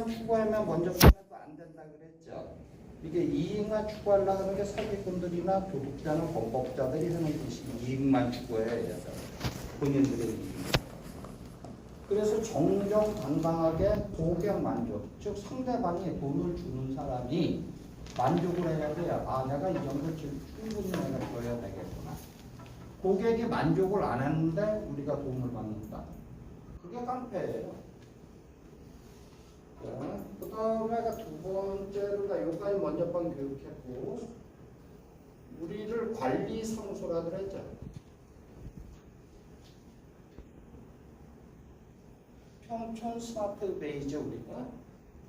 이익만 추구하면 먼저 보내도 안 된다 그랬죠. 이게 이익만 추구하려고 하는 게 사기꾼들이나 도둑자나 범법자들이 하는 짓이 이익만 추구해야 돼서 본인들의 이익. 그래서 정정당당하게 고객 만족, 즉 상대방이 돈을 주는 사람이 만족을 해야 돼요. 아, 내가 이 정도 충분히 내가 줘야 되겠구나. 고객이 만족을 안 했는데 우리가 돈을 받는다. 그게 깡패예요. 그 다음에 두 번째로 나 여기까지 먼저 번 교육했고, 우리를 관리사무소라 그랬죠. 평촌 스마트베이죠, 우리가.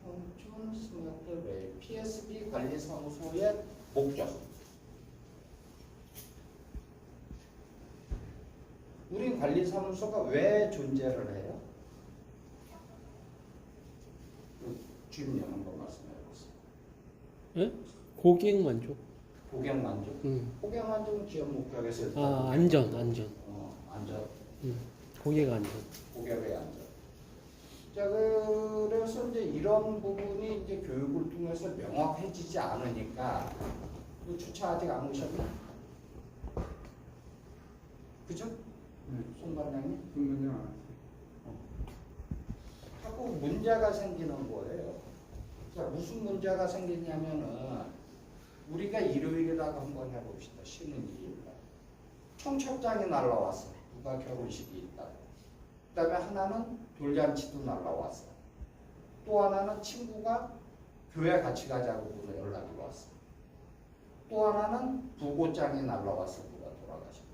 평촌 스마트베이. PSB 관리사무소의 목적. 우린 관리사무소가 왜 존재를 해요? 주임님 한번 말씀해 보세요. 예? 고객 만족. 고객 만족. 고객 만족은 기업 목적에서. 아, 안전. 안전. 고객 안전. 고객의 안전. 자, 그래서 이제 이런 부분이 이제 교육을 통해서 명확해지지 않으니까 주차 아직 안 오셨나? 그죠? 송 반장님? 문제는 안 자꾸 문제가 생기는 거예요. 자, 무슨 문제가 생기냐면은 우리가 일요일에다가 한번 해봅시다. 쉬는 일요일날. 청첩장이 날라왔어요. 누가 결혼식이 있다. 그 다음에 하나는 돌잔치도 날라왔어요. 또 하나는 친구가 교회 같이 가자고 연락이 왔어요. 또 하나는 부고장이 날라왔어요. 누가 돌아가셨고.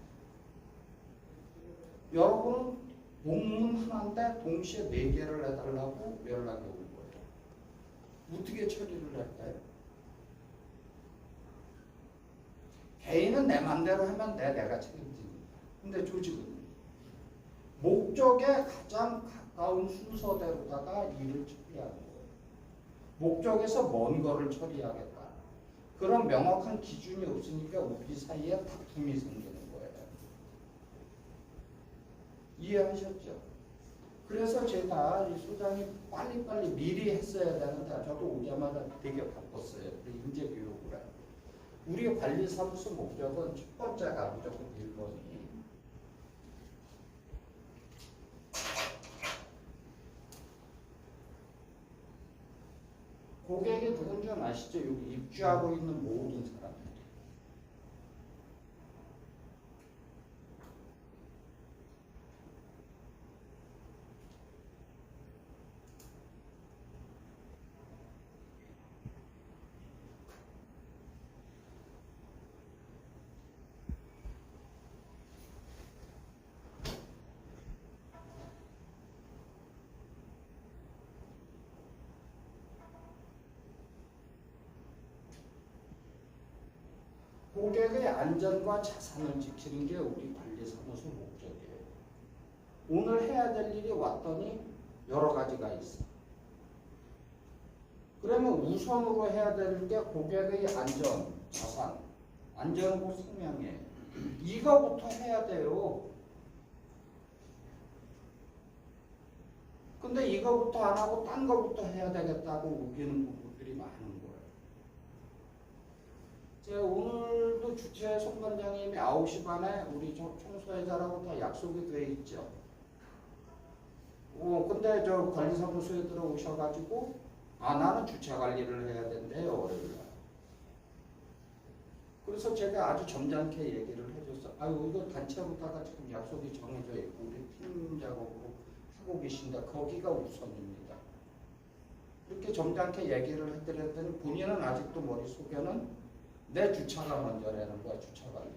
여러분은 본문 하나인데 동시에 4개를 해달라고 연락이 올 거예요. 어떻게 처리를 할까요? 개인은 내 맘대로 하면 내가 책임집니다. 근데 조직은 목적에 가장 가까운 순서대로다가 일을 처리하는 거예요. 목적에서 먼 거를 처리하겠다. 그런 명확한 기준이 없으니까 우리 사이에 다툼이 생기는 거예요. 이해하셨죠? 그래서 제가 이 소장이 빨리빨리 미리 했어야 되는데 저도 오자마자 되게 바빴어요. 인재 교육을 해요. 우리 관리사무소 목적은 첫 번째가 무조건 1번이 고객이 누군지 아시죠? 여기 입주하고 있는 모든 사람들. 고객의 안전과 자산을 지키는 게 우리 관리사무소 목적이에요. 오늘 해야 될 일이 왔더니 여러 가지가 있어. 그러면 우선으로 해야 되는 게 고객의 안전, 자산, 안전하고 생명이에요. 이거부터 해야 돼요. 근데 이거부터 안 하고 딴 거부터 해야 되겠다고 우기는 부분들이 많은 거예요. 제가 오늘도 주최 송 관장님이 9시 반에 우리 청소회사라고 다 약속이 돼 있죠. 근데 저 관리사무소에 들어오셔가지고 나는 주최 관리를 해야 된대요, 월요일날. 그래서 제가 아주 점잖게 얘기를 해줬어. 이거 단체로다가 지금 약속이 정해져 있고 우리 팀 작업으로 하고 계신다. 거기가 우선입니다. 이렇게 점잖게 얘기를 해드렸더니 본인은 아직도 머릿속에는 내 주차가 먼저라는 거야, 주차 관리.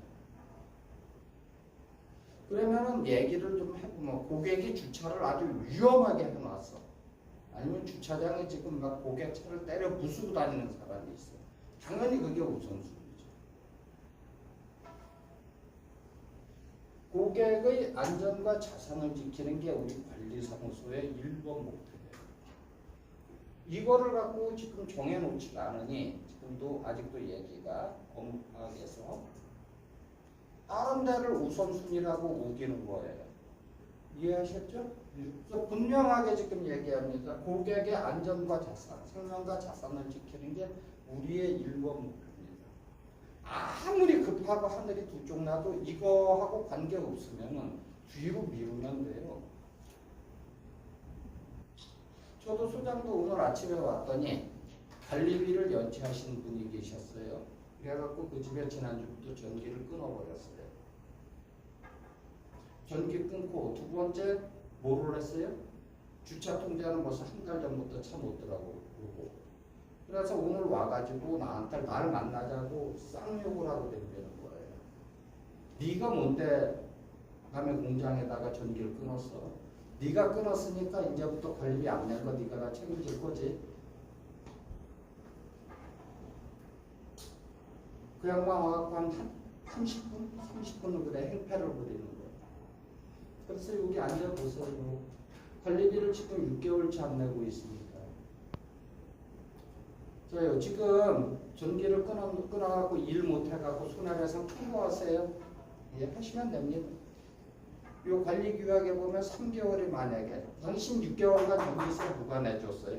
그러면은 얘기를 좀 해보면 고객이 주차를 아주 위험하게 해놨어. 아니면 주차장에 지금 막 고객 차를 때려 부수고 다니는 사람이 있어. 당연히 그게 우선순위죠. 고객의 안전과 자산을 지키는 게 우리 관리사무소의 1번 목표예요. 이거를 갖고 지금 정해놓지 않으니 지금도 아직도 얘기가 엄하게서 다른 데를 우선순위라고 우기는 거예요. 이해하셨죠? 그래서 분명하게 지금 얘기합니다. 고객의 안전과 자산, 생명과 자산을 지키는 게 우리의 1번 목표입니다. 아무리 급하고 하늘이 두 쪽 나도 이거하고 관계없으면 뒤로 미루면 돼요. 저도 소장도 오늘 아침에 왔더니 관리비를 연체하시는 분이 계셨어요. 그래갖고 그 집에 지난주부터 전기를 끊어버렸어요. 전기 끊고 두 번째 뭐를 했어요? 주차 통제하는 벌써 한 달 전부터 차 못 들어가고 그러고. 그래서 오늘 와가지고 나한테 날 만나자고 쌍욕을 하고 댕기는 거예요. 네가 뭔데 남의 공장에다가 전기를 끊었어? 네가 끊었으니까 이제부터 관리비 안 낼 거 네가 다 책임질 거지. 그 양반 와갖고 한 30분은 그래 행패를 부리는 거예요. 그래서 여기 앉아보세요. 관리비를 지금 6개월치 안 내고 있습니다. 자요, 지금 전기를 끊어갖고 일 못해갖고 손해배상 청구하세요. 예, 하시면 됩니다. 요 관리규약에 보면 3개월이 만약에 당신 6개월간 전기세 누가 내줬어요?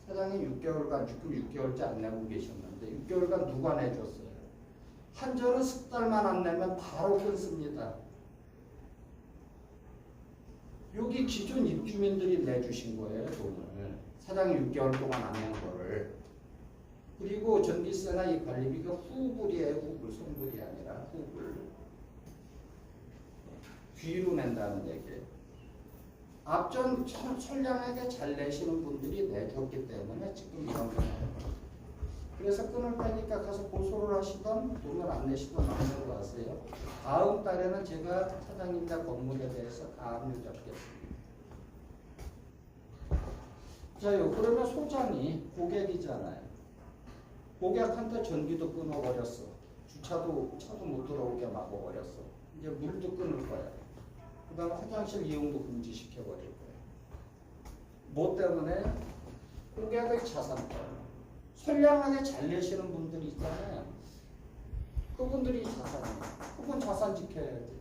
사장님 6개월간 지금 6개월째 안 내고 계셨는데 6개월간 누가 내줬어요? 한전은 10달만 안 내면 바로 끊습니다. 여기 기존 입주민들이 내주신 거예요, 돈을. 사장이 6개월 동안 안 낸 거를. 그리고 전기세나 이 관리비가 후불이에요, 후불. 손불이 아니라 후불. 뒤로 낸다는 얘기예요. 앞전 선량하게 잘 내시는 분들이 내줬기 때문에 지금 이런 거 나와요. 그래서 끊을 테니까 가서 고소를 하시던 돈을 안 내시던 마음대로 하세요. 다음 달에는 제가 사장님과 건물에 대해서 가압류 잡겠습니다. 자요, 그러면 소장이 고객이잖아요. 고객한테 전기도 끊어버렸어. 주차도 차도 못 들어오게 막아버렸어. 이제 물도 끊을 거야. 그 다음에 화장실 이용도 금지시켜버릴 거야. 뭐 때문에? 고객의 자산 때문에. 선량하게 잘 내시는 분들이 있잖아요. 그분들이 자산이에요. 그분 자산 지켜야지.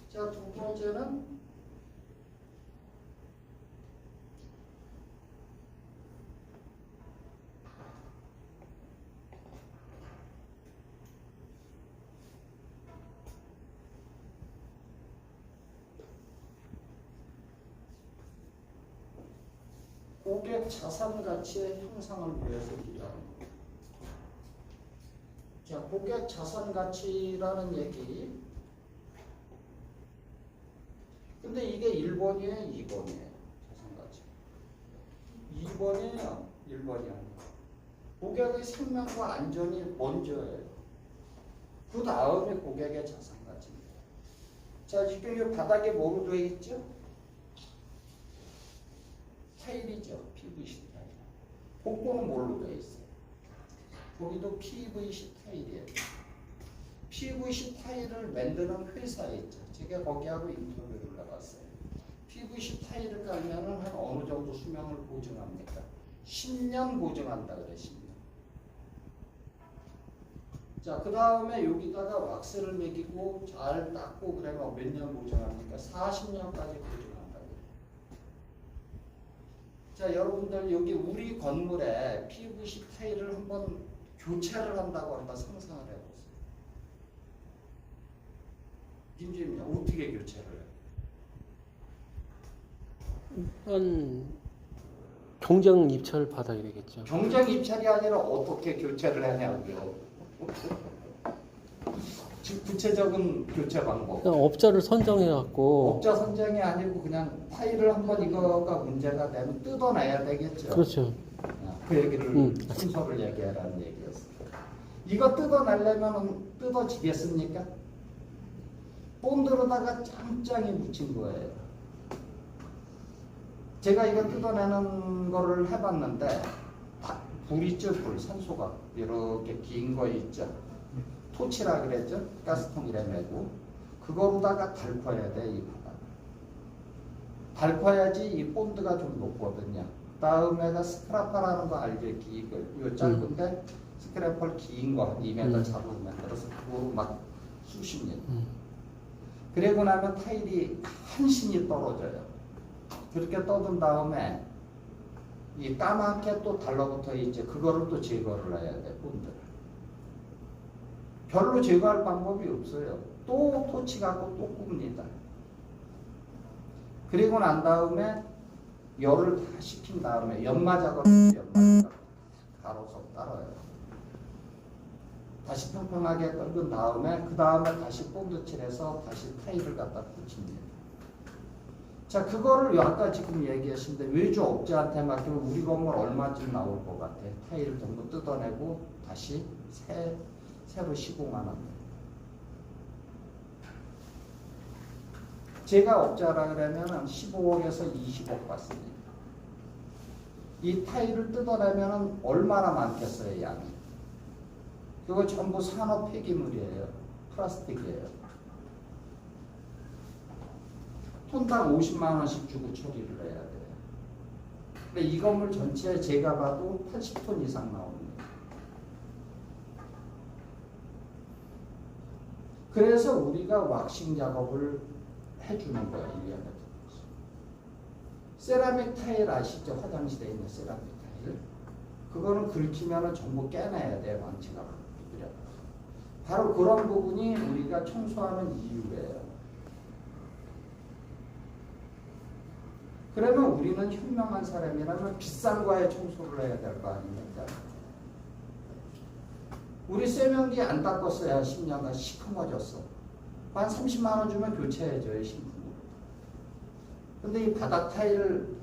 자, 두 번째는 고객 자산 가치의 향상을 위해서 일하는 거예요. 자, 고객 자산 가치라는 얘기. 근데 이게 1번이에요, 2번이에요. 자산 가치. 2번이에요, 1번이에요. 고객의 생명과 안전이 먼저예요. 그 다음에 고객의 자산 가치입니다. 자, 지금 이 바닥에 뭐로 되어 있죠? 타일이죠. PVC 타일. 복고는 뭘로 되어 있어요? 거기도 PVC 타일이에요. PVC 타일을 만드는 회사에 있죠. 제가 거기하고 인터뷰를 해봤어요. PVC 타일을 깔면은 한 어느 정도 수명을 보증합니까? 10년 보증한다 그래, 10년. 자, 그 다음에 여기다가 왁스를 매기고 잘 닦고 그러면 몇 년 보증합니까? 40년까지 보증한다 그래. 자, 여러분들 여기 우리 건물에 PVC 타일을 한번 교체를 한다고 한번 상상을 해보세요. 김주임님 어떻게 교체를 해요? 일단 경장 입찰 받아야 되겠죠. 경쟁 입찰이 아니라 어떻게 교체를 하냐고요. 구체적인 교체 방법. 그냥 업자를 선정해 갖고. 업자 선정이 아니고 그냥 타일을 한번 이거가 문제가 되면 뜯어내야 되겠죠. 그렇죠. 그 얘기를 순서를 얘기하라는 얘기였어요. 이거 뜯어내려면 뜯어지겠습니까? 본드로다가 짱짱이 묻힌 거예요. 제가 이거 뜯어내는 거를 해봤는데 불 있죠, 불, 산소가 이렇게 긴 거 있죠. 토치라 그랬죠. 가스통이라 매고 그거로다가 닳아야 돼. 이 바닥 닳아야지 이 본드가 좀 높거든요. 다음에가 스크라파라는 거 알죠? 요 짧은데 스크래퍼를 긴 거 한 2m 잡으면 만들어서 그거로 막 수십 년. 그리고 나면 타일이 한신이 떨어져요. 그렇게 떠든 다음에 이 까맣게 또 달라붙어 있지. 그거를 또 제거를 해야 돼, 본드를. 별로 제거할 방법이 없어요. 또 토치 갖고 또 굽니다. 그리고 난 다음에 열을 다 식힌 다음에 연마 작업을 연마 작업 가로서 따라요. 다시 평평하게 끓은 다음에 그 다음에 다시 본드 칠해서 다시 타일을 갖다 붙입니다. 자, 그거를 아까 지금 얘기하신데 외주 업자한테 맡기면 우리 건물 얼마쯤 나올 것 같아? 타일을 전부 뜯어내고 다시 새로 시공하는 거. 제가 업자라 그러면 15억에서 20억 받습니다. 이 타일을 뜯어내면 얼마나 많겠어요, 양이? 그거 전부 산업 폐기물이에요. 플라스틱이에요. 톤당 50만 원씩 주고 처리를 해야 돼요. 근데 이 건물 전체에 제가 봐도 80톤 이상 나옵니다. 그래서 우리가 왁싱 작업을 해주는 거예요. 1년에. 세라믹 타일 아시죠? 화장실에 있는 세라믹 타일. 그거는 긁히면 전부 깨내야 돼요. 망치가 두드려. 바로 그런 부분이 우리가 청소하는 이유예요. 그러면 우리는 현명한 사람이라면 비싼 거에 청소를 해야 될 거 아닙니까? 우리 세면기 안 닦았어야 10년간 시커머졌어. 한 30만 원 주면 교체해줘요, 신품으로. 근데 이 바닥 타일을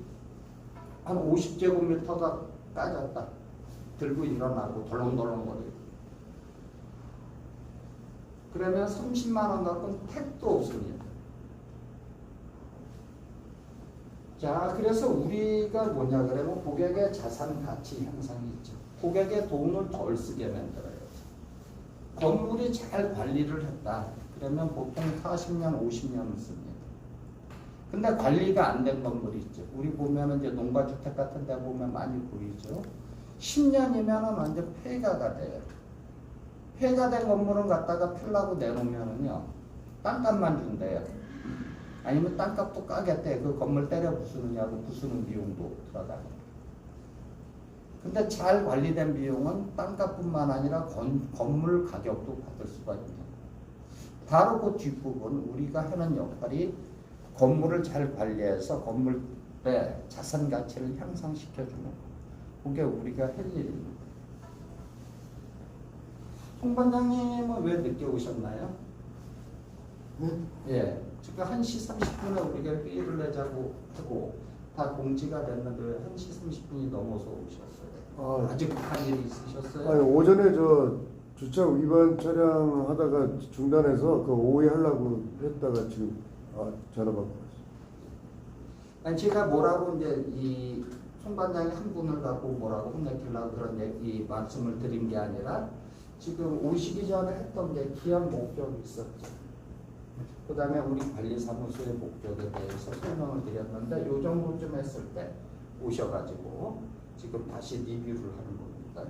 한 50제곱미터가 까졌다. 들고 일어나고 덜렁덜렁거리고. 그러면 30만 원 갖고는 택도 없습니다. 자, 그래서 우리가 뭐냐 그러면 고객의 자산 가치 향상이 있죠. 고객의 돈을 덜 쓰게 만들어요. 건물이 잘 관리를 했다. 그러면 보통 40년, 50년을 씁니다. 근데 관리가 안 된 건물이 있죠. 우리 보면은 이제 농가주택 같은 데 보면 많이 보이죠. 10년이면은 완전 폐가가 돼요. 폐가 된 건물은 갖다가 필라고 내놓으면은요, 땅값만 준대요. 아니면 땅값도 까겠대. 그 건물 때려 부수느냐고 부수는 비용도 들어가고. 근데 잘 관리된 비용은 땅값뿐만 아니라 건물 가격도 받을 수가 있는. 바로 그 뒷부분 우리가 하는 역할이 건물을 잘 관리해서 건물의 자산 가치를 향상시켜주는 거. 그게 우리가 할 일입니다. 송 반장님은 왜 늦게 오셨나요? 예, 지금 1시 30분에 우리가 회의를 내자고 하고 다 공지가 됐는데 왜 1시 30분이 넘어서 오셨어요? 아직 급한 일이 있으셨어요? 아니, 오전에 저 주차 위반 차량 하다가 중단해서 그 오후에 하려고 했다가 지금 전화 받고 왔어요. 아니 제가 뭐라고 이제 이 송 반장이 한 분을 갖고 뭐라고 혼내키려고 그런 얘기 말씀을 드린 게 아니라 지금 오시기 전에 했던 게 기한 목적이 있었죠. 그 다음에 우리 관리사무소의 목적에 대해서 설명을 드렸는데 요 정도쯤 했을 때 오셔가지고 지금 다시 리뷰를 하는 겁니다.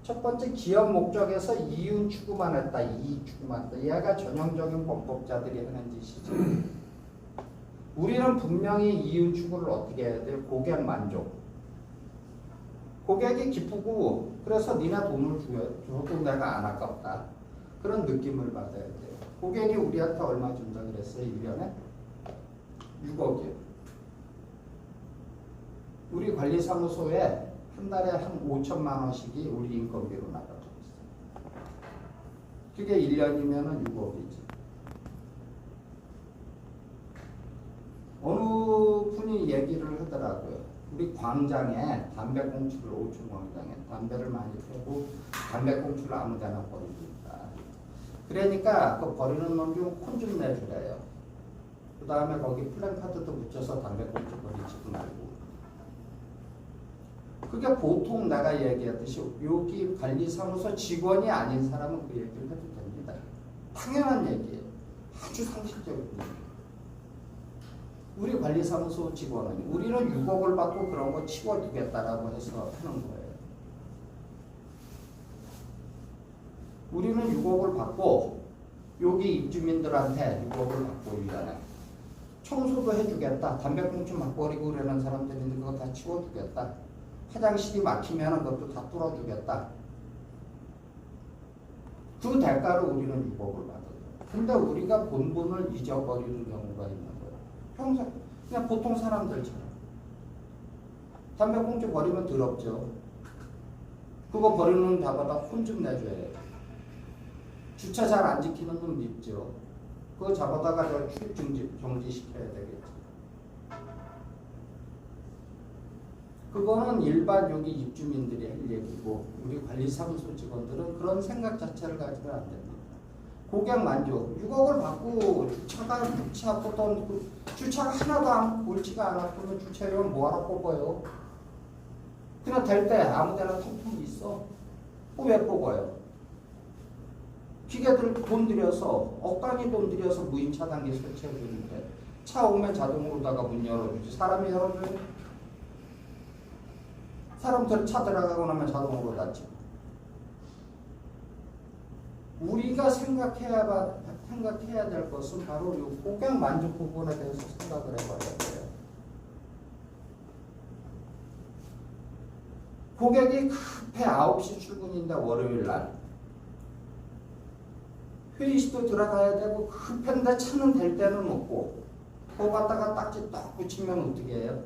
첫 번째 기업 목적에서 이윤 추구만 했다. 이익 추구만 했다. 얘가 전형적인 범법자들이 하는 짓이죠. 우리는 분명히 이윤 추구를 어떻게 해야 돼요? 고객 만족. 고객이 기쁘고 그래서 니네 돈을 줘도 내가 안 아깝다. 그런 느낌을 받아야 돼요. 고객이 우리한테 얼마 준다 그랬어요? 1년에? 6억이요. 우리 관리사무소에 한 달에 한 5천만 원씩이 우리 인건비로 나가고 있어요. 그게 1년이면 6억이지. 어느 분이 얘기를 하더라고요. 우리 광장에 담배꽁초를 5층 광장에 담배를 많이 피우고 담배꽁초를 아무 데나 버리고 있다. 그러니까 그 버리는 놈 중 콘 좀 내주래요. 그 다음에 거기 플랜카드도 붙여서 담배꽁초 버리지도 말고. 그게 보통 내가 얘기했듯이 여기 관리사무소 직원이 아닌 사람은 그 얘기를 해도 됩니다. 당연한 얘기예요. 아주 상식적인 얘기예요. 우리 관리사무소 직원은 우리는 6억을 받고 그런 거 치워두겠다라고 해서 하는 거예요. 우리는 6억을 받고 여기 입주민들한테 6억을 받고 위안해. 청소도 해주겠다. 담배꽁초 막 버리고 그러는 사람들 있는 거 다 치워주겠다. 화장실이 막히면 그것도 다 뚫어주겠다. 그 대가로 우리는 6억을 받아요. 근데 우리가 본분을 잊어버리는 경우가 있는 거예요. 평생 그냥 보통 사람들처럼 담배꽁초 버리면 더럽죠. 그거 버리는 자마다 혼 좀 내줘야 해요. 주차 잘 안 지키는 놈 밉죠. 그거 잡아다가 저 출입 정지시켜야 되겠죠. 그거는 일반 여기 입주민들이 할 얘기고 우리 관리사무소 직원들은 그런 생각 자체를 가지면 안 됩니다. 고객 만족, 6억을 받고 주차가 옳지 않고도 주차가 하나도 옳지가 않았으면 주차료는 뭐하러 뽑아요? 그냥 될 때 아무 데나 통통 있어. 왜 뽑아요? 기계들 돈 들여서 억 단위 돈 들여서 무인 차단기 설치해 주는데 차 오면 자동으로다가 문 열어주지. 사람이 열어줘요? 사람들 차 들어가고 나면 자동으로 닫지. 우리가 생각해야 될 것은 바로 이 고객 만족 부분에 대해서 생각을 해봐야 돼요. 고객이 급해 9시 출근인데 월요일 날 회의실도 들어가야 되고 급한데 차는 될 때는 없고 그거 갖다가 딱지 딱 붙이면 어떻게 해요?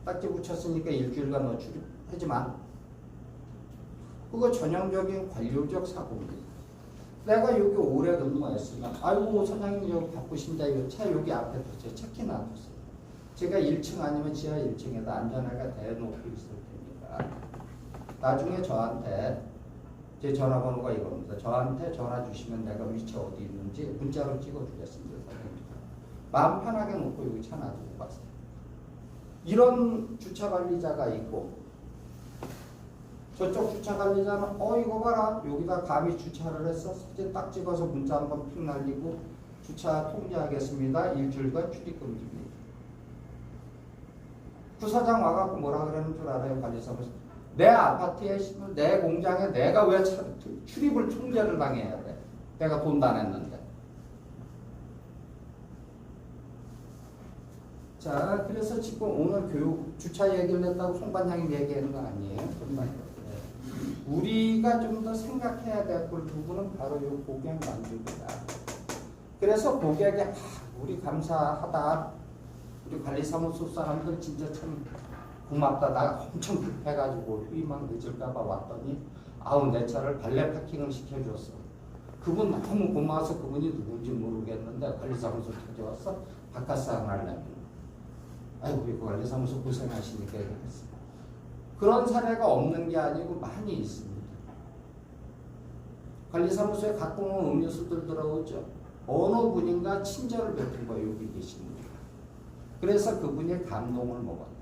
딱지 붙였으니까 일주일간 너 출입하지만 그거 전형적인 관료적 사고입니다. 내가 여기 오래 근무했으면 아이고 사장님 여기 바쁘신데 이 차 여기 앞에 뒀어요. 체크인 놔뒀어요. 제가 1층 아니면 지하 1층에다 안전하게 대놓고 있을 테니까 나중에 저한테 제 전화번호가 이겁니다. 저한테 전화 주시면 내가 위치 어디 있는지 문자로 찍어주겠습니다. 사장님. 마음 편하게 놓고 여기 차 놔두고 갔어요. 이런 주차관리자가 있고 저쪽 주차관리자는 이거 봐라 여기다 감히 주차를 했어. 사진 딱 찍어서 문자 한번 픽 날리고 주차 통제하겠습니다. 일주일간 출입금지입니다. 부사장 와갖고 뭐라 그러는 줄 알아요? 관리사무소. 내 아파트에 내 공장에 내가 왜 출입을 통제를 당해야 돼? 내가 돈 다 냈는데. 자, 그래서 지금 오늘 교육 주차 얘기를 했다고 송반장님 얘기하는 거 아니에요? 우리가 좀 더 생각해야 될 부분은 바로 이 고객 만족이다. 그래서 고객이 우리 감사하다. 우리 관리사무소 사람들 진짜 참 고맙다. 나 엄청 급해가지고 휴임만 늦을까봐 왔더니 내 차를 발레 파킹을 시켜줬어. 그분 너무 고마워서 그분이 누군지 모르겠는데 관리사무소 찾아왔어. 바깥사항 하려면 아이고 이거 관리사무소 고생하시니까 이렇게 했어. 그런 사례가 없는 게 아니고 많이 있습니다. 관리사무소에 갖고 온 음료수들 들어오죠. 어느 분인가 친절을 베푼 거예요. 여기 계신 분. 그래서 그분이 감동을 먹었다.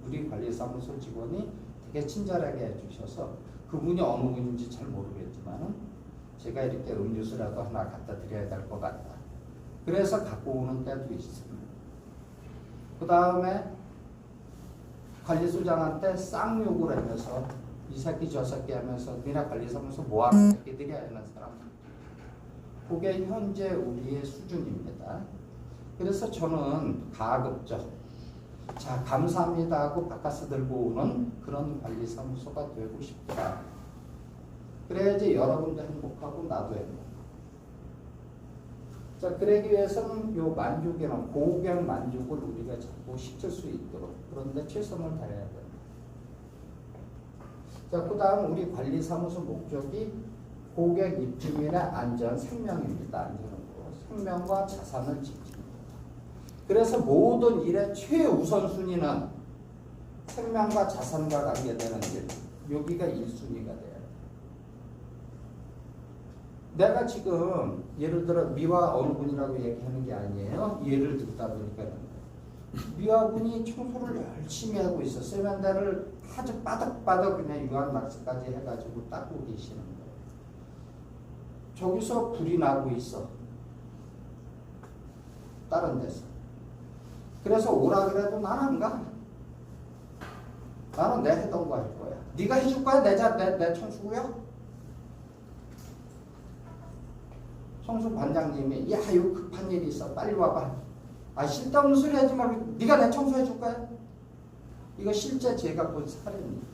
우리 관리사무소 직원이 되게 친절하게 해주셔서 그분이 어느 분인지 잘 모르겠지만 제가 이렇게 음료수라도 하나 갖다 드려야 될 것 같다. 그래서 갖고 오는 때도 있습니다. 그 다음에 관리소장한테 쌍욕을 하면서 이 새끼 저 새끼 하면서 니네 관리사무소 뭐하는 새끼들이야 하는 사람. 그게 현재 우리의 수준입니다. 그래서 저는 가급적 자 감사합니다 하고 바깥서 들고 오는 그런 관리사무소가 되고 싶다. 그래야지 여러분도 행복하고 나도 행복하고. 자, 그러기 위해서는 요 만족이나 고객 만족을 우리가 자꾸 시킬 수 있도록 그런데 최선을 다해야 됩니다. 자, 그 다음 우리 관리사무소 목적이 고객 입주민의 안전, 생명입니다. 안전은 생명과 자산을 지킵니다. 그래서 모든 일의 최우선순위는 생명과 자산과 관계되는 일, 여기가 1순위가 돼요. 내가 지금 예를 들어 미화 어느 분이라고 얘기하는 게 아니에요. 예를 듣다 보니까 미화분이 청소를 열심히 하고 있어. 세면대를 아주 바닥바닥 그냥 유한낙스까지 해가지고 닦고 계시는 거예요. 저기서 불이 나고 있어. 다른 데서. 그래서 오라 그래도 난 안 가. 나는 내 해던 거 할 거야. 네가 해줄 거야? 내 청소고요? 청소 반장님이 야 이거 급한 일이 있어 빨리 와봐. 아 쓸데없는 소리 하지 말고 네가 내 청소해 줄 거야? 이거 실제 제가 본 사례입니다.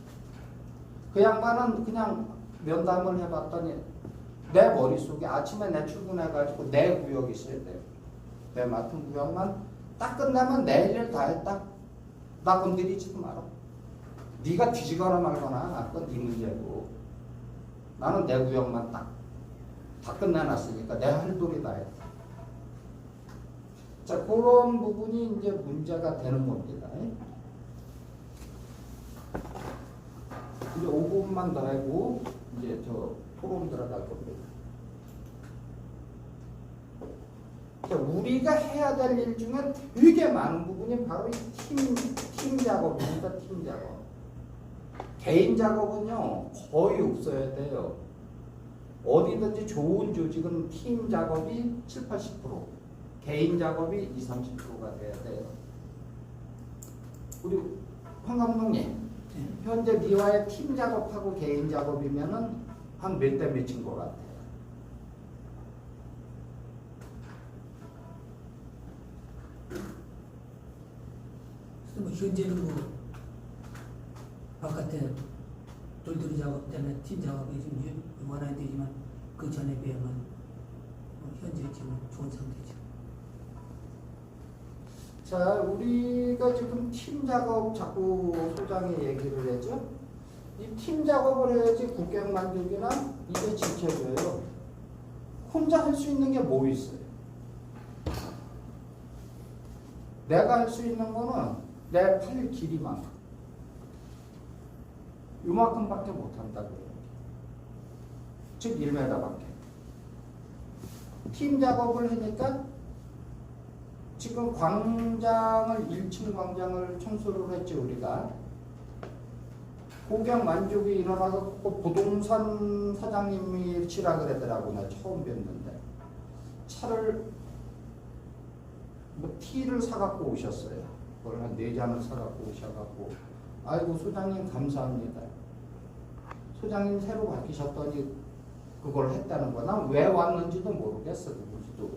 그 양반은 그냥 면담을 해봤더니 내 머릿속에 아침에 내 출근해가지고 내 구역이 있어야 돼요. 내 맡은 구역만 딱 끝나면 내 일 다 했다. 나 건드리지도 마라. 네가 뒤지거나 말거나 그건 네 문제고 나는 내 구역만 딱 다 끝내놨으니까 내 할 도리 다 했다. 자 그런 부분이 이제 문제가 되는 겁니다. 이제 5분만 더 하고 이제 저 토론 들어갈 겁니다. 자, 우리가 해야 될 일 중에 되게 많은 부분이 바로 이 팀 작업입니다. 팀 작업. 개인 작업은요 거의 없어야 돼요. 어디든지 좋은 조직은 팀 작업이 7, 80%, 개인 작업이 20, 30%가 돼야 돼요. 우리 황 감독님, 현재 니와의 팀 작업하고 개인 작업이면은 한 몇 대 몇인 것 같아요? 뭐 현재는 뭐 바깥에 돌돌이 작업 때문에 팀 작업이 좀 원활히 되지만 그 전에 비하면 현재 지금 좋은 상태죠. 자, 우리가 지금 팀 작업 자꾸 소장이 얘기를 하죠. 이 팀 작업을 해야지 고객 만족이나 이게 지켜져요. 혼자 할 수 있는 게 뭐 있어요? 내가 할 수 있는 거는 내 팔 길이만큼. 요만큼밖에 못한다고요. 즉 1m밖에. 팀 작업을 하니까 지금 광장을 1층 광장을 청소를 했죠 우리가. 고객 만족이 일어나서 부동산 사장님이 치라 그러더라고. 나 처음 뵀는데 차를 뭐 티를 사갖고 오셨어요. 그걸 한 4잔을 사갖고 오셔갖고 아이고 소장님 감사합니다. 소장님 새로 바뀌셨더니 그걸 했다는 거야. 난 왜 왔는지도 모르겠어. 누구지도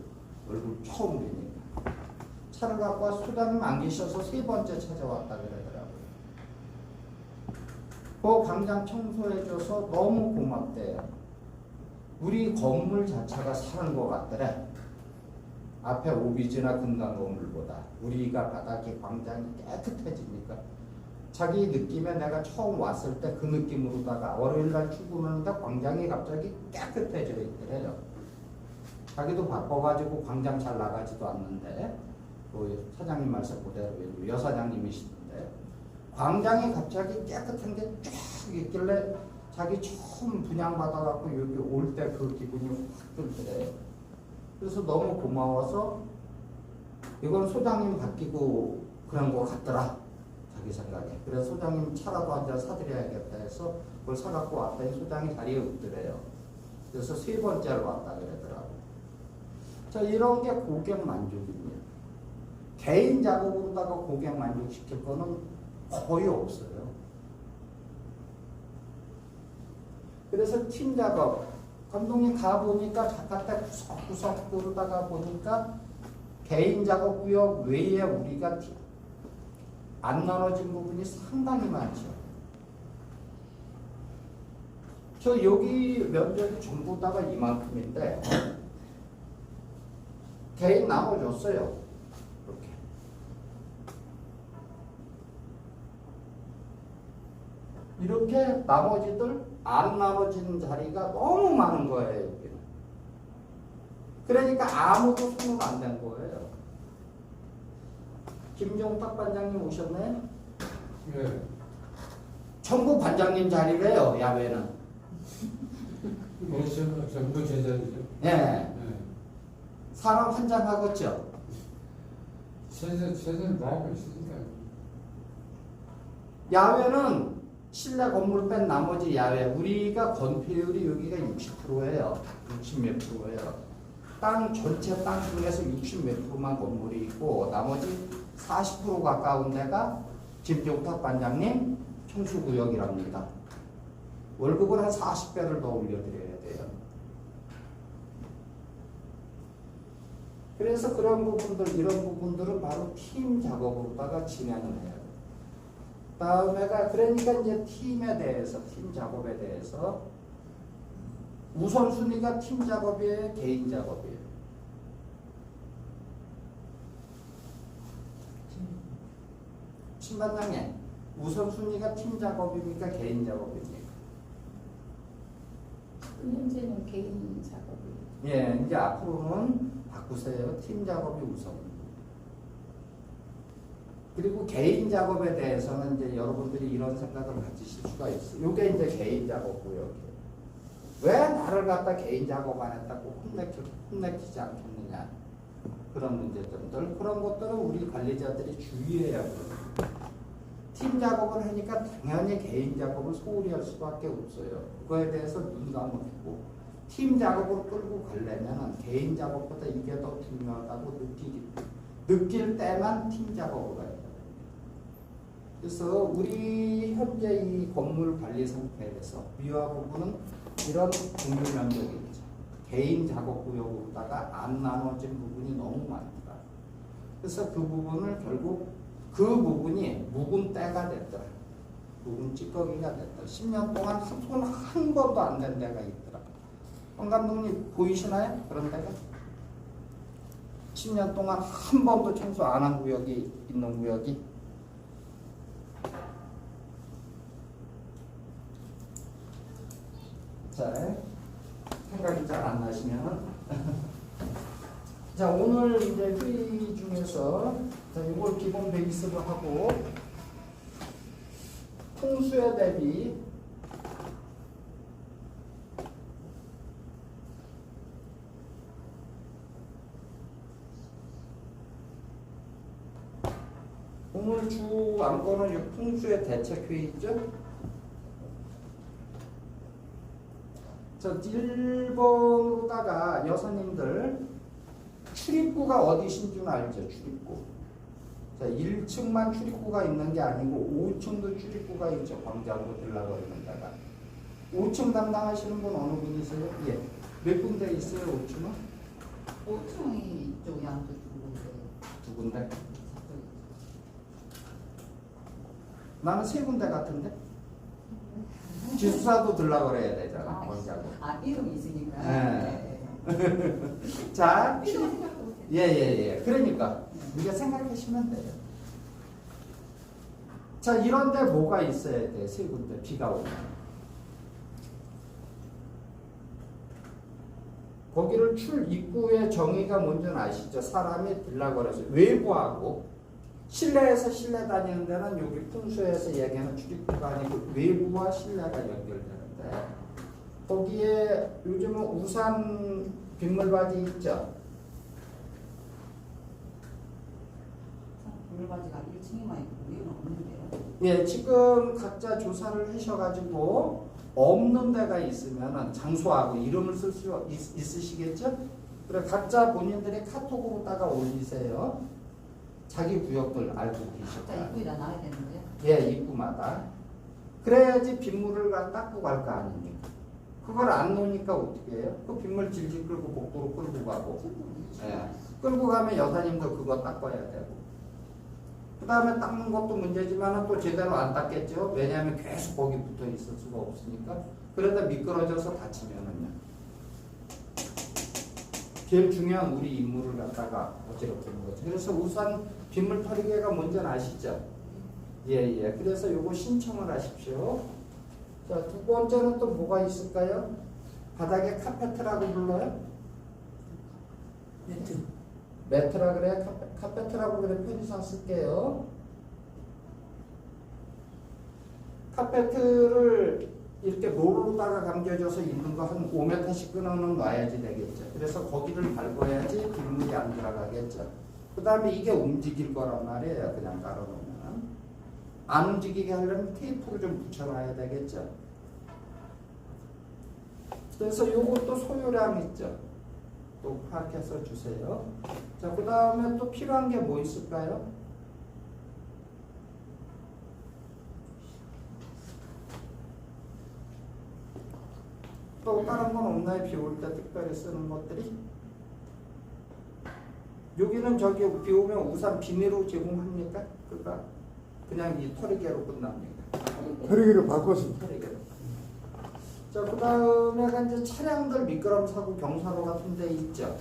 얼굴 처음 뵈니까. 차를 갖고 와서 소장님 안 계셔서 3번째 찾아왔다 그러더라고요. 그 광장 청소해줘서 너무 고맙대요. 우리 건물 자체가 사는 것 같더래. 앞에 오비즈나 금강 건물보다 우리가 바닥이 광장이 깨끗해지니까 자기 느낌에 내가 처음 왔을 때 그 느낌으로다가 월요일날 출근하는데 광장이 갑자기 깨끗해져 있더래요. 자기도 바빠가지고 광장 잘 나가지도 않는데 그 사장님 말씀 그대로 여사장님이시던데 광장이 갑자기 깨끗한 게 쫙 있길래 자기 처음 분양받아갖고 여기 올 때 그 기분이 확 들더래요. 그래서 너무 고마워서 이건 소장님 바뀌고 그런 거 같더라. 자기 생각에. 그래서 소장님 차라도 한 잔 사드려야겠다 해서 그걸 사갖고 왔더니 소장이 자리에 없더래요. 그래서 3번째로 왔다 그러더라고. 자, 이런 게 고객 만족입니다. 개인 작업으로다가 고객 만족시킬 거는 거의 없어요. 그래서 팀 작업, 감독님 가보니까 바깥에 구석구석 그러다가 보니까 개인 작업 구역 외에 우리가 안 나눠진 부분이 상당히 많죠. 저 여기 면적이 전부 다가 이만큼인데 개인 나눠줬어요. 이렇게 나머지들 안 나눠진 자리가 너무 많은 거예요. 여기는. 그러니까 아무도 손을 안 댄 거예요. 김종탁 반장님 오셨네? 네. 전부 반장님 자리래요. 야외는. 전부 제자리죠. 네. 네. 사람 환장하겠죠. 최선 다하고 있으니까. 야외는 실내 건물 뺀 나머지 야외 우리가 건폐율이 여기가 60%예요. 60 몇 프로예요. 땅 전체 땅 중에서 60 몇 프로만 건물이 있고 나머지 40% 가까운 데가 김종탁 반장님 청수구역이랍니다. 월급을 한 40배를 더 올려드려야 돼요. 그래서 그런 부분들, 이런 부분들은 바로 팀 작업으로다가 진행을 해야 돼요. 다음에가 그러니까 이제 팀에 대해서, 팀 작업에 대해서 우선순위가 팀 작업이에요, 개인 작업이에요. 신반장님, 우선순위가 팀 작업입니까, 개인 작업입니까? 현재는 개인 작업이. 예, 이제 앞으로는 바꾸세요. 팀 작업이 우선. 그리고 개인 작업에 대해서는 이제 여러분들이 이런 생각을 가지실 수가 있어요. 이게 이제 개인 작업고요. 왜 나를 갖다 개인 작업 안 했다고 혼내키지 않겠느냐. 그런 문제점들. 그런 것들은 우리 관리자들이 주의해야 돼요. 팀 작업을 하니까 당연히 개인 작업을 소홀히 할 수밖에 없어요. 그거에 대해서 눈 감고 팀 작업을 끌고 가려면 개인 작업보다 이게 더 중요하다고 느낄 때만 팀 작업을 해요. 그래서 우리 현재 이 건물 관리 상태에서 위와 부분은 이런 공유 면적이 있죠. 개인 작업 구역으로다가 안 나눠진 부분이 너무 많다. 그래서 그 부분을 결국 그 부분이 묵은 때가 됐더라. 묵은 찌꺼기가 됐더라. 10년 동안 손 한 번도 안 된 데가 있더라. 황 감독님 보이시나요? 그런 데가? 10년 동안 한 번도 청소 안 한 구역이 있는 구역이? 자, 생각이 잘 안 나시면 자, 오늘 이제 회의 중에서 자, 이걸 기본 베이스로 하고 풍수의 대비 오늘 주 안건은 이 풍수의 대책회의죠. 자, 1번으로다가 여사님들 출입구가 어디신 줄 알죠? 출입구. 자, 1층만 출입구가 있는 게 아니고 5층도 출입구가 있죠. 광장으로 들어가고 있는 데가. 5층 담당하시는 분 어느 분이세요? 예. 몇 군데 있어요, 5층은? 5층이 이쪽 양쪽 두 군데. 2군데? 나는 3군데 같은데? 기숙사도 들라 그래야 되잖아, 광장으로. 이름이 있으니까. 네. 자, 이름 생각도 못해. 예. 그러니까 우리가 생각하시면 돼요. 자, 이런데 뭐가 있어야 돼? 3군데 비가 오면. 거기를 출입구의 정의가 뭔지는 아시죠? 사람이 들락거려서 외부하고 실내에서 실내 다니는 데는 여기 풍수에서 얘기하는 출입구가 아니고 외부와 실내가 연결되는데 거기에 요즘은 우산 빗물바지 있죠? 빗물바지가 1층에만 있고 위에는 없는데요. 예, 지금 각자 조사를 하셔가지고 없는 데가 있으면 장소하고 이름을 쓸 수 있으시겠죠? 그래 각자 본인들이 카톡으로다가 올리세요. 자기 구역들 알고 각자 계시다. 입구에다 놔야 되는 거예요? 예, 입구마다. 그래야지 빗물을 닦고 갈 거 아닙니까? 그걸 안 놓으니까 어떻게 해요? 그 빗물 질질 끌고 복도로 끌고 가고. 예, 끌고 가면 여사님도 그거 닦아야 되고. 그 다음에 닦는 것도 문제지만 또 제대로 안 닦겠죠? 왜냐하면 계속 거기 붙어 있을 수가 없으니까. 그러다 미끄러져서 다치면은요. 제일 중요한 우리 임무를 갖다가 어지럽히는 거죠. 그래서 우선 빗물 털이개가 뭔지는 아시죠? 예. 그래서 요거 신청을 하십시오. 자, 두 번째는 또 뭐가 있을까요? 바닥에 카페트라고 불러요? 매트. 매트라 그래? 카페트라고 그래? 편의상 쓸게요. 카페트를 이렇게 롤로다가 감겨져서 있는 거 한 5m씩 끊어는 놔야지 되겠죠. 그래서 거기를 밟아야지 빗물이 안 들어가겠죠. 그 다음에 이게 움직일 거란 말이에요. 그냥 깔아놓으면. 안 움직이게 하려면 테이프를 좀 붙여놔야 되겠죠. 그래서 요것도 소요량 있죠. 또 파악해서 주세요. 자, 그 다음에 또 필요한 게 뭐 있을까요? 또 다른 건 없나요? 비 올 때 특별히 쓰는 것들이? 여기는 저기 비 오면 우산 비닐로 제공합니까? 그러니까 그냥 이 털이개로 끝납니까? 혈액으로 바꿨습니다. 털이개로. 자, 그 다음에 이제 차량들 미끄럼 사고 경사로 같은 데 있죠.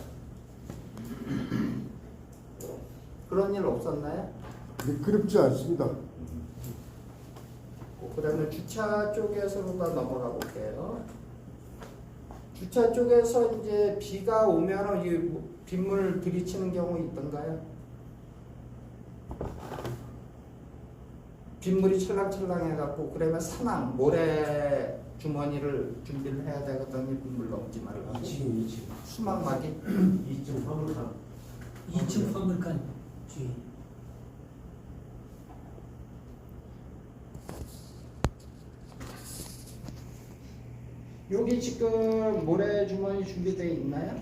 그런 일 없었나요? 미끄럽지 않습니다. 그 다음에 주차 쪽에서로 다 넘어가 볼게요. 주차 쪽에서 이제 비가 오면 이 빗물 들이치는 경우 있던가요? 빗물이 찰랑찰랑 해갖고 그러면 사망, 모래 주머니를 준비를 해야 되거든요. 빗물 넘지 말라고. 2층. 수막막이 2층 화물칸. 2층 화물칸 주의. 여기 지금 모래 주머니 준비되어 있나요?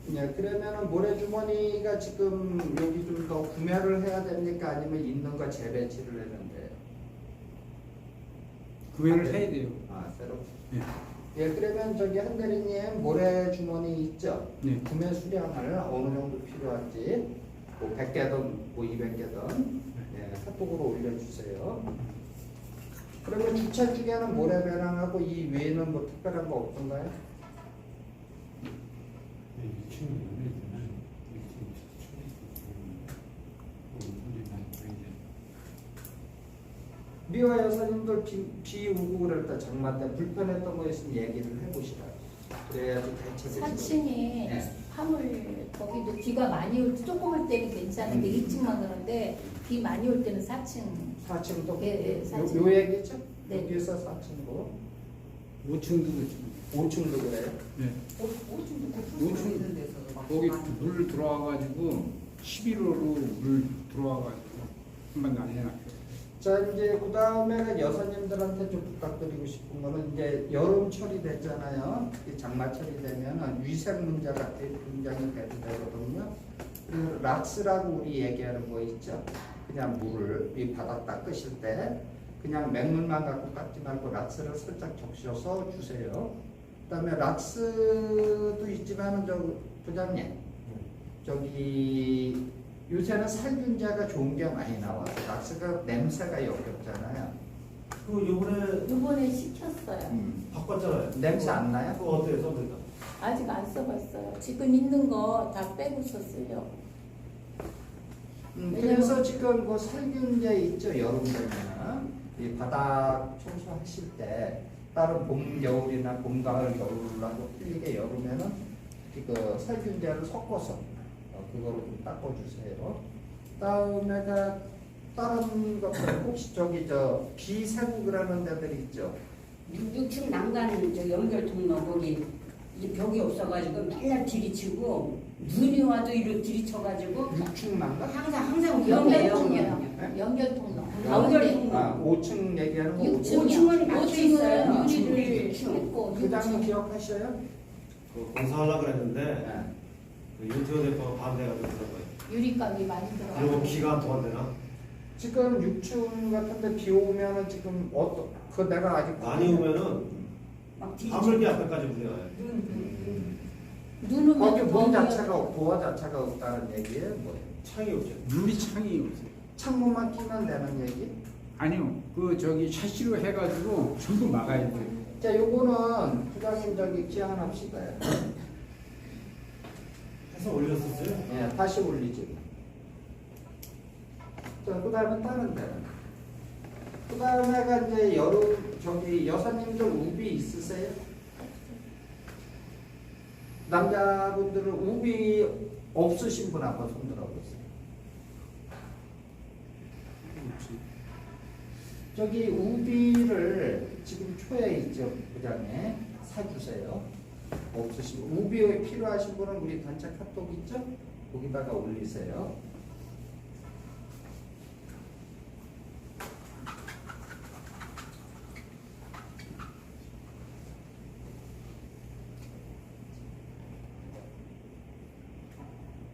네, 그러면은 모래 주머니가 지금 여기 좀 더 구매를 해야 됩니까? 아니면 있는 거 재배치를 했는데? 구매를 해야 돼요. 아, 새로? 네. 예, 그러면 저기 한대리님 모래 주머니 있죠? 네. 구매 수량을 어느 정도 필요한지 뭐 100개든 뭐 200개든 예, 카톡으로 올려주세요. 그러면 주차 중에는 모래 배낭하고 이 외에는 뭐 특별한 거 없던가요? 미화 여사님들 비 오고 그럴 때 장마 때 불편했던 거 있으면 얘기를 해보시라. 그래야지 대책을. 4층에 네. 화물 거기도 비가 많이 올 때 조금 올 때는 괜찮은데 2층만 그런데 비 많이 올 때는 4층 4층도 예, 예, 4층. 요 얘기죠? 네. 여기에서 4층으로 5층도 그렇죠. 5층도 그래요? 네. 오줌 있는 데서 막 거기 많이 물 들어와가지고 11호로 물 들어와가지고 한번 난리 났어요. 자, 이제 그 다음에 여사님들한테 좀 부탁드리고 싶은 거는 이제 여름철이 됐잖아요. 이 장마철이 되면 위생 문제가 굉장히 대두되거든요. 그 락스라고 우리 얘기하는 거 있죠. 그냥 물을 이 바닥 닦으실 때 그냥 맹물만 갖고 닦지 말고 락스를 살짝 적셔서 주세요. 그다음에 락스도 있지만은 저 부장님 저기 요새는 살균제가 좋은 게 많이 나와서 락스가 냄새가 역겹잖아요. 그 이번에 시켰어요. 바꿨잖아요. 냄새 안 나요? 그거 어때요, 선배님? 아직 안 써봤어요. 지금 있는 거 다 빼고서 쓰려고. 그래서 지금 그 살균제 있죠. 여름 되면 이 바닥 청소하실 때 다른 봄 겨울이나 봄 가을 겨울하고 틀리게 여름에는 그 살균제를 섞어서 그거로 좀 닦아주세요. 다음에가 다른 것들 혹시 저기 저 비세국이라는 데들 있죠. 6층 난간 저 연결 통로 거기 이 벽이 없어가지고 맨날 들이치고 눈이 와도 이렇게 들이쳐가지고 6층 난가? 항상 위험해요. 연결통로요. 연결통로. 연결통로. 아, 5층 얘기하는 거 6층. 5층은 막혀 있어요. 5층은 유리를 6층. 했고 부장님 6층. 기억하셔요? 그 공사하려고 그랬는데 네. 그 윤태호 대표가 반대해가지고 그런 거예요. 유리값이 많이 그리고 들어가고. 비가 또 안 되나? 지금 6층 같은데 비 오면은 지금 그 내가 아직 많이 오면은 막 들이치고 하물기 앞에까지 물이 와요. 눈 오면 거기 문 더 자체가 도어 자체가 없다는 얘기예요? 뭐예요? 창이 없죠. 유리 창이 없어요. 창문만 끼면 되는 얘기? 아니요. 그 저기 샤시로 해가지고 전부 막아야 돼요. 자, 요거는 부장님 저기 기한합시다. 해서 올렸었어요. 예, 다시 올리지. 자, 그 다음에 다른 데는. 그 다음에가 이제 여름, 저기 여사님들 우비 있으세요? 남자분들은 우비 없으신 분 한번 손 들어보세요. 저기 우비를 지금 초에 있죠, 부장에 사주세요. 없으시고 우비 필요하신 분은 우리 단체 카톡 있죠? 거기다가 올리세요.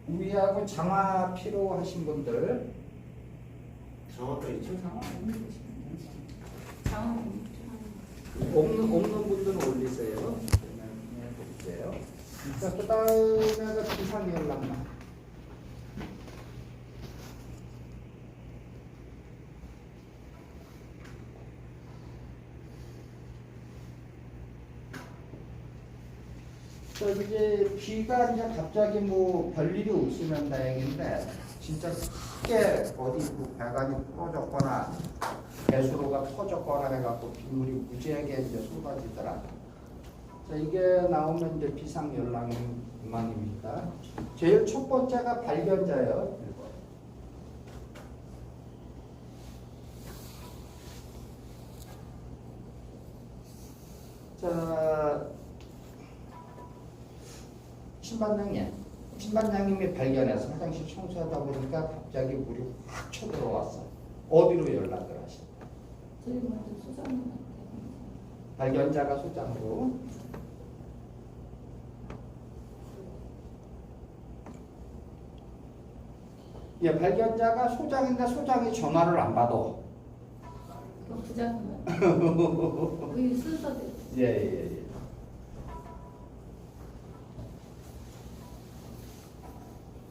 우비하고 장화 필요하신 분들 장화가 있죠. 장어. 없는 분들은 올리세요. 그러면 볼게요. 자, 그 다음에 비상연락망. 자, 이제 비가 이제 갑자기 뭐 별일이 없으면 다행인데, 진짜 크게 어디 뭐 배관이 부러졌거나, 배수로가 터졌거나 해갖고 빗물이 무지하게 이제 쏟아지더라. 자, 이게 나오면 이제 비상연락망입니다. 제일 첫 번째가 발견자예요. 자, 신반장님이 발견해서 화장실 청소하다 보니까 갑자기 물이 확 쳐들어왔어. 어디로 연락을 하실까? 제일 먼저 소장님한테. 발견자가 소장으로. 예, 발견자가 소장인데 소장이 전화를 안 받아. 그럼 부장님은 우리 순서대로. 예.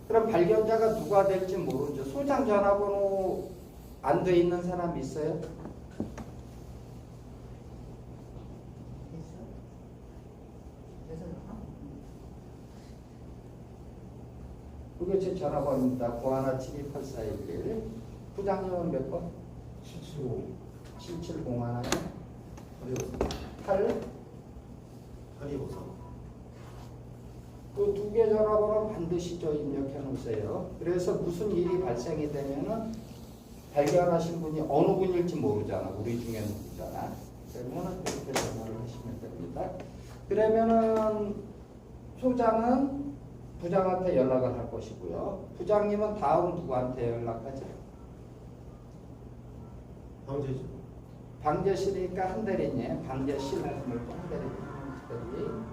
그럼 발견자가 누가 될지 모르죠. 소장 전화번호 안 돼 있는 사람 있어요? 그게 제 전화번호입니다. 91728411. 부장님은 몇 번? 7701. 8. 8253. 그 두 개 전화번호 반드시 입력해 놓으세요. 그래서 무슨 일이 발생이 되면은 발견하신 분이 어느 분일지 모르잖아. 우리 중에 누구잖아. 그러면은 그렇게 전화를 하시면 됩니다. 그러면은 소장은 부장한테 연락을 할 것이고요. 부장님은 다음 누구한테 연락하죠? 방제죠. 방제실이니까 한대리님, 방제실 한대리님.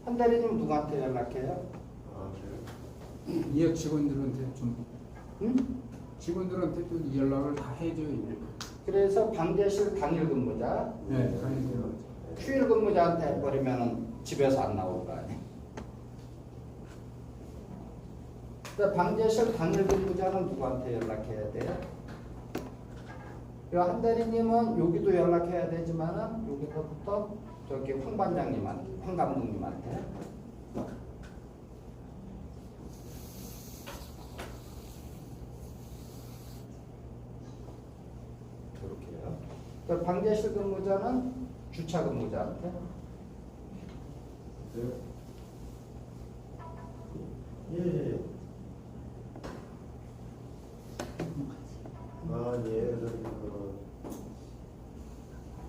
한대리님 누구한테 연락해요? 아, 그래요? 이해 직원들한테 좀 응? 직원들한테 또 연락을 다 해줘요. 그래서 방제실 당일 근무자, 네, 다니세요. 휴일 근무자한테 해버리면 집에서 안 나올 거 아니에요. 방제실 당일 근무자는 누구한테 연락해야 돼요? 한 대리님은 여기도 연락해야 되지만은 여기서부터 저기 황 반장님한테, 황 감독님한테. 그렇게요. 방제실 근무자는 주차 근무자한테. 예. 아, 예.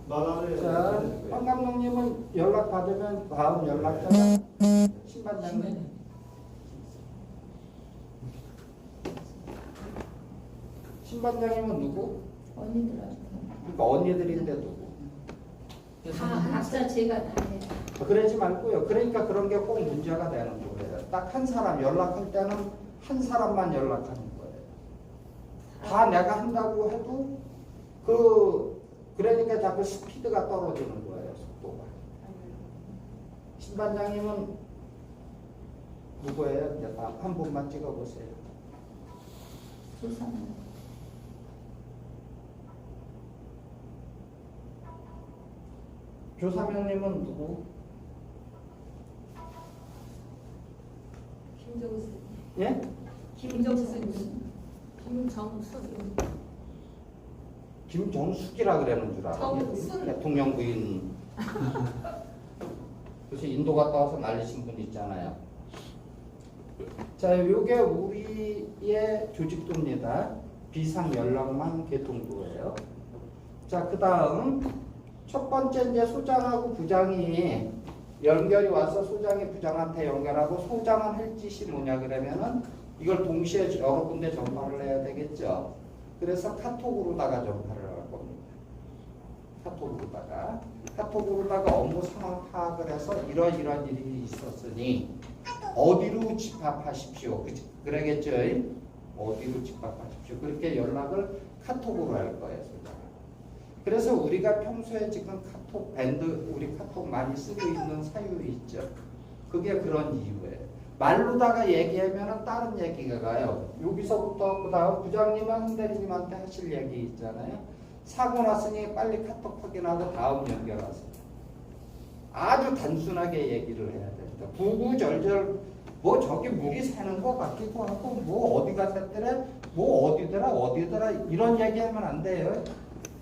말하네. 자, 황 감독님은 연락 받으면 다음 연락처가 신반장님. 신반장님은 누구? 언니들한테. 그러니까 언니들인데 누구? 다 각자 제가 다 해요. 그러지 말고요. 그러니까 그런 게 꼭 문제가 되는 거예요. 딱 한 사람 연락할 때는 한 사람만 연락하는 거예요. 다 내가 한다고 해도 그러니까 자꾸 스피드가 떨어지는 거예요. 속도가. 신반장님은 누구예요? 이제 한 분만 찍어보세요. 조사는. 조사명님은 누구? 김정수. 예? 김정수님. 김정수. 김정숙이라 그러는 줄 알아요. 정순. 대통령 부인. 그래서 인도 갔다 와서 날리신 분 있잖아요. 자, 요게 우리의 조직도입니다. 비상연락망 개통도예요. 자, 그 다음 첫 번째 이제 소장하고 부장이 연결이 와서 소장이 부장한테 연결하고 소장은 할 짓이 뭐냐 그러면은 이걸 동시에 여러 군데 전파를 해야 되겠죠. 그래서 카톡으로다가 전파를 할 겁니다. 카톡으로다가 업무 상황 파악을 해서 이러이러한 일이 있었으니 어디로 집합하십시오. 그러겠죠. 어디로 집합하십시오. 그렇게 연락을 카톡으로 할 거예요. 소장은. 그래서 우리가 평소에 지금 카톡 밴드, 우리 카톡 많이 쓰고 있는 사유 있죠. 그게 그런 이유예요. 말로다가 얘기하면 다른 얘기가 가요. 여기서부터 그 다음 부장님은 홍대리님한테 하실 얘기 있잖아요. 사고 났으니 빨리 카톡 확인하고 다음 연결하세요. 아주 단순하게 얘기를 해야 됩니다. 구구절절 뭐 저기 물이 새는 것 같기도 하고 뭐 어디가 샜더래 뭐 어디더라 이런 얘기하면 안 돼요.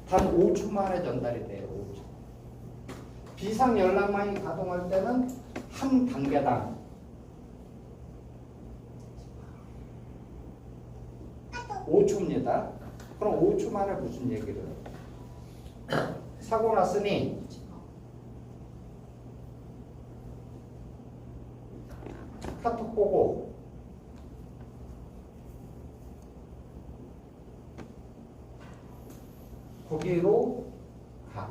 단 5초 만에 전달이 돼요. 5초. 비상 연락망이 가동할 때는 한 단계당 5초입니다. 그럼 5초 만에 무슨 얘기를 해요? 사고 났으니 카톡 보고 거기로 가.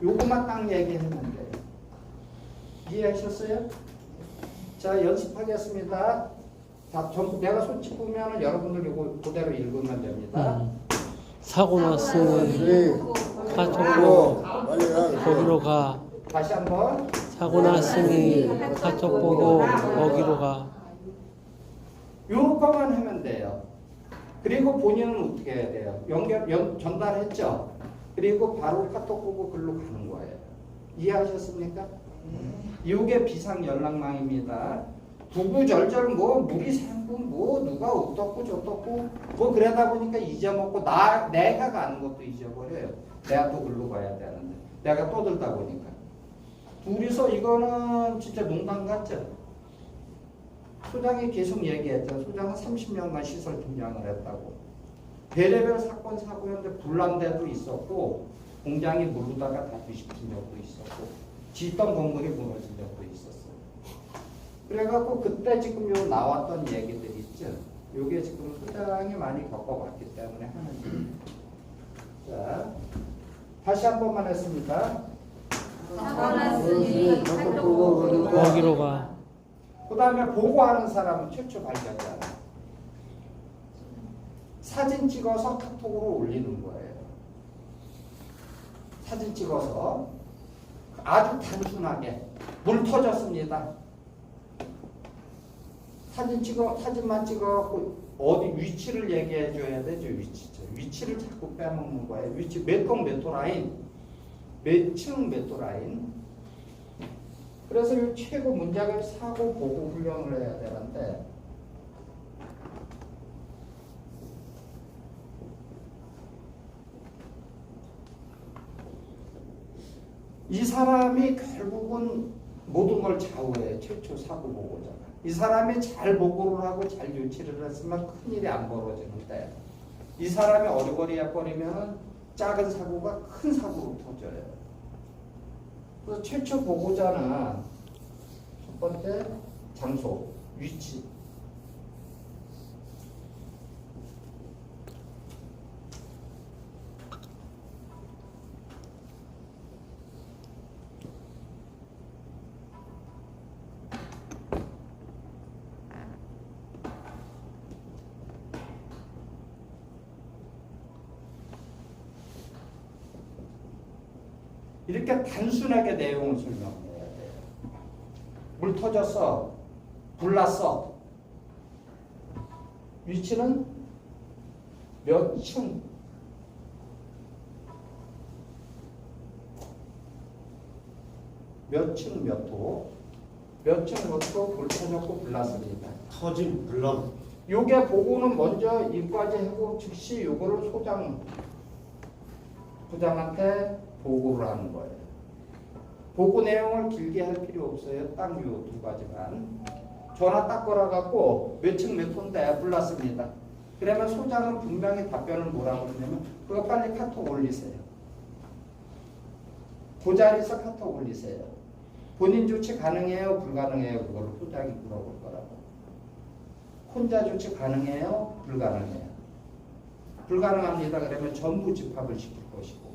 요것만 딱 얘기하면 돼요. 이해하셨어요? 자, 연습하겠습니다. 자, 전부 내가 손 짚으면 여러분들 이거 그대로 읽으면 됩니다. 사고 났으니 네. 카톡 보고 보고 빨리 가. 거기로 가. 다시 한번. 사고 났으니 카톡 보고 거기로 가. 요것만 하면 돼요. 그리고 본인은 어떻게 해야 돼요? 전달했죠? 그리고 바로 카톡 보고 글로 가는 거예요. 이해하셨습니까? 이게 비상 연락망입니다. 구구절절 뭐 물이 새고 뭐 누가 어떻고 저떻고 뭐 그러다 보니까 잊어먹고 내가 가는 것도 잊어버려요. 내가 또 글로 가야 되는데 내가 떠들다 보니까 둘이서 이거는 진짜 농담 같죠? 소장이 계속 얘기했죠. 소장은 30년간 시설 분양을 했다고. 별의별 사건 사고였는데 불난 데도 있었고 공장이 모르다가 다 뒤집힌 적도 있었고 짓던 건물이 무너진 적도 있었어요. 그래갖고 그때 지금 요 나왔던 얘기들 있죠. 요게 지금 소장이 많이 겪어봤기 때문에 하는 얘기예요. 자, 다시 한 번만 했습니다. 사고 났으니 카톡 보고 거기로 가. 거기로 가. 그 다음에 보고하는 사람은 최초 발견자다. 사진 찍어서 카톡으로 올리는 거예요. 사진 찍어서 아주 단순하게 물 터졌습니다. 사진만 찍어갖고 어디 위치를 얘기해 줘야 되죠. 위치를 자꾸 빼먹는 거예요. 위치 몇 동 몇 호 라인, 몇 층 몇 호 라인. 그래서 이 최고 문장을 사고 보고 훈련을 해야 되는데 이 사람이 결국은 모든 걸 좌우해. 최초 사고 보고자가. 이 사람이 잘 보고를 하고 잘 유치를 했으면 큰일이 안 벌어지는데 이 사람이 어리버리해버리면 작은 사고가 큰 사고로 터져요. 그래서 최초 보고자는 첫 번째 장소, 위치. 이렇게 단순하게 내용을 설명해야 돼요. 물 터졌어. 불 났어. 위치는 몇 층. 몇 층 몇 호. 몇 층 몇 호 불 터졌고 불 났습니다. 터진 불남. 요게 보고는 먼저 이까지 하고 즉시 요거를 부장한테 보고를 하는 거예요. 보고 내용을 길게 할 필요 없어요. 딱 요 두 가지만. 전화 딱 걸어갖고 몇 층 몇 호인데 불났습니다. 그러면 소장은 분명히 답변을 뭐라고 그러냐면 그거 빨리 카톡 올리세요. 그 자리에서 카톡 올리세요. 본인 조치 가능해요? 불가능해요? 그거를 소장이 물어볼 거라고. 혼자 조치 가능해요? 불가능해요? 불가능합니다. 그러면 전부 집합을 시킬 것이고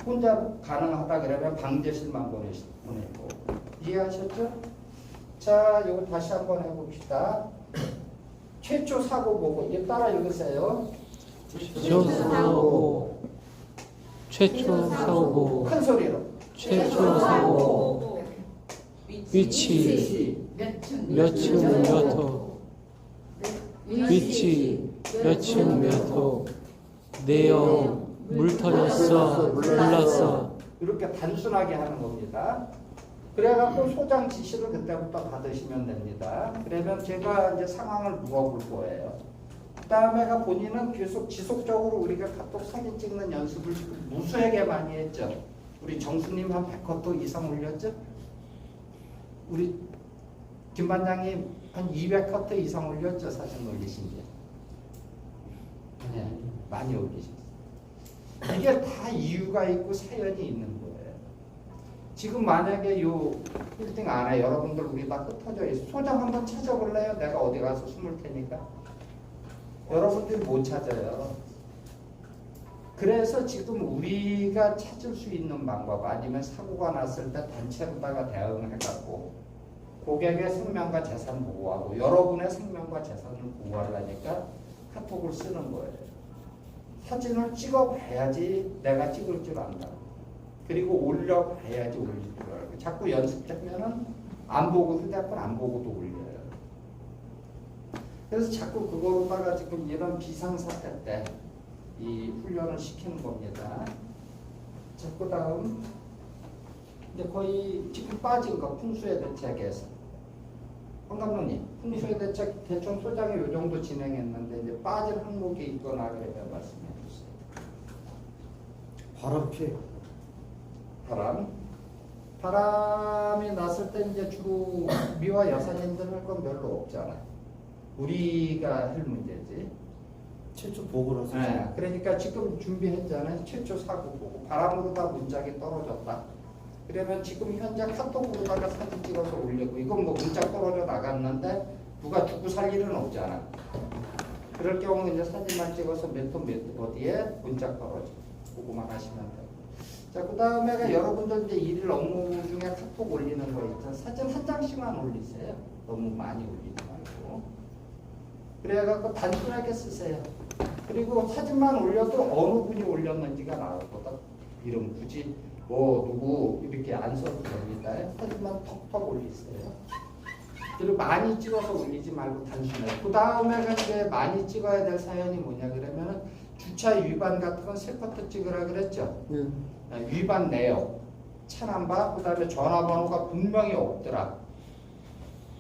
혼자 가능하다 그러면 방제실만 보내고. 이해하셨죠? 자, 이거 다시 한번 해봅시다. 최초 사고 보고 이제 따라 읽으세요. 최초 사고 최초 사고 큰 소리로. 최초 사고 위치 몇 층 몇 호 위치 몇 층 몇 호 내용 물 터졌어 몰랐어 이렇게 단순하게 하는 겁니다. 그래갖고 소장 지시를 그때부터 받으시면 됩니다. 그러면 제가 이제 상황을 물어볼 거예요. 그 다음에가 본인은 계속 지속적으로 우리가 카톡 사진 찍는 연습을 무수하게 많이 했죠. 우리 정수님 한 100컷도 이상 올렸죠? 우리 김 반장님 한 200컷도 이상 올렸죠? 사진 올리신 게. 네, 많이 올리셨어요. 이게 다 이유가 있고 사연이 있는 거예요. 지금 만약에 요 빌딩 안에 여러분들 우리 다 흩어져 있어. 소장 한번 찾아볼래요? 내가 어디 가서 숨을 테니까. 여러분들이 못 찾아요. 그래서 지금 우리가 찾을 수 있는 방법 아니면 사고가 났을 때 단체로다가 대응해갖고 고객의 생명과 재산 보호하고 여러분의 생명과 재산을 보호하려니까 카톡을 쓰는 거예요. 사진을 찍어봐야지 내가 찍을 줄 안다. 그리고 올려봐야지 올릴 줄 알고. 자꾸 연습하면은 안 보고 휴대폰 안 보고도 올려요. 그래서 자꾸 그거로다가 지금 이런 비상사태 때 이 훈련을 시키는 겁니다. 자, 그 다음 이제 거의 지금 빠진 거 풍수의 대책에서 황 감독님 풍수의 대책 대충 소장이 요 정도 진행했는데 이제 빠진 항목이 있거나 그러면 말씀해 주세요. 바람 피해. 바람이 났을 때 이제 주로 미화 여사님들 할 건 별로 없잖아. 우리가 할 문제지. 최초 보고라서. 네, 그러니까 지금 준비했잖아요. 최초 사고 보고 바람으로 다 문짝이 떨어졌다. 그러면 지금 현재 카톡으로다가 사진 찍어서 올리고 이건 뭐 문짝 떨어져 나갔는데 누가 죽고 살 일은 없잖아. 그럴 경우는 이제 사진만 찍어서 몇 톤 어디에 문짝 떨어져 보고만 하시면 돼요. 자, 그 다음에 여러분들 이제 일일 업무 중에 카톡 올리는 거 있잖아요. 사진 한 장씩만 올리세요. 너무 많이 올리지 말고. 그래갖고 단순하게 쓰세요. 그리고 사진만 올려도 어느 분이 올렸는지가 나왔거든. 이름 굳이 뭐 누구 이렇게 안 써도 됩니다. 사진만 톡톡 올리세요. 그리고 많이 찍어서 올리지 말고 단순하게. 그 다음에가 이제 많이 찍어야 될 사연이 뭐냐 그러면은 주차 위반 같은 건 세 커트 찍으라 그랬죠. 위반 내역, 차 넘버, 그 다음에 전화번호가 분명히 없더라.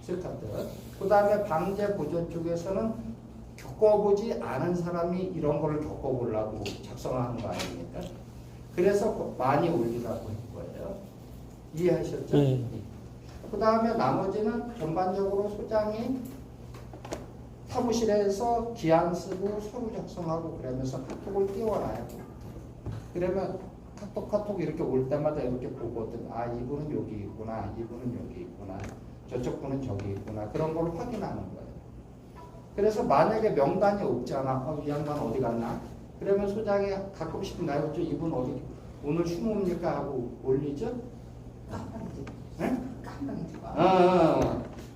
세 커트. 그 다음에 방제 보전 쪽에서는 겪어보지 않은 사람이 이런 걸 겪어보려고 작성하는 거 아닙니까? 그래서 많이 올리라고 한 거예요. 이해하셨죠? 네. 그 다음에 나머지는 전반적으로 소장이 사무실에서 기한 쓰고 서류 작성하고 그러면서 카톡을 띄워놔요. 그러면 카톡 이렇게 올 때마다 이렇게 보거든. 아, 이분은 여기 있구나. 이분은 여기 있구나. 저쪽 분은 저기 있구나. 그런 걸 확인하는 거예요. 그래서 만약에 명단이 없잖아. 이 양반 어디 갔나? 그러면 소장이 가끔씩 나였죠. 이분 어디 오늘 휴무입니까? 하고 올리죠. 깜빡이지. 네? 깜빡이지.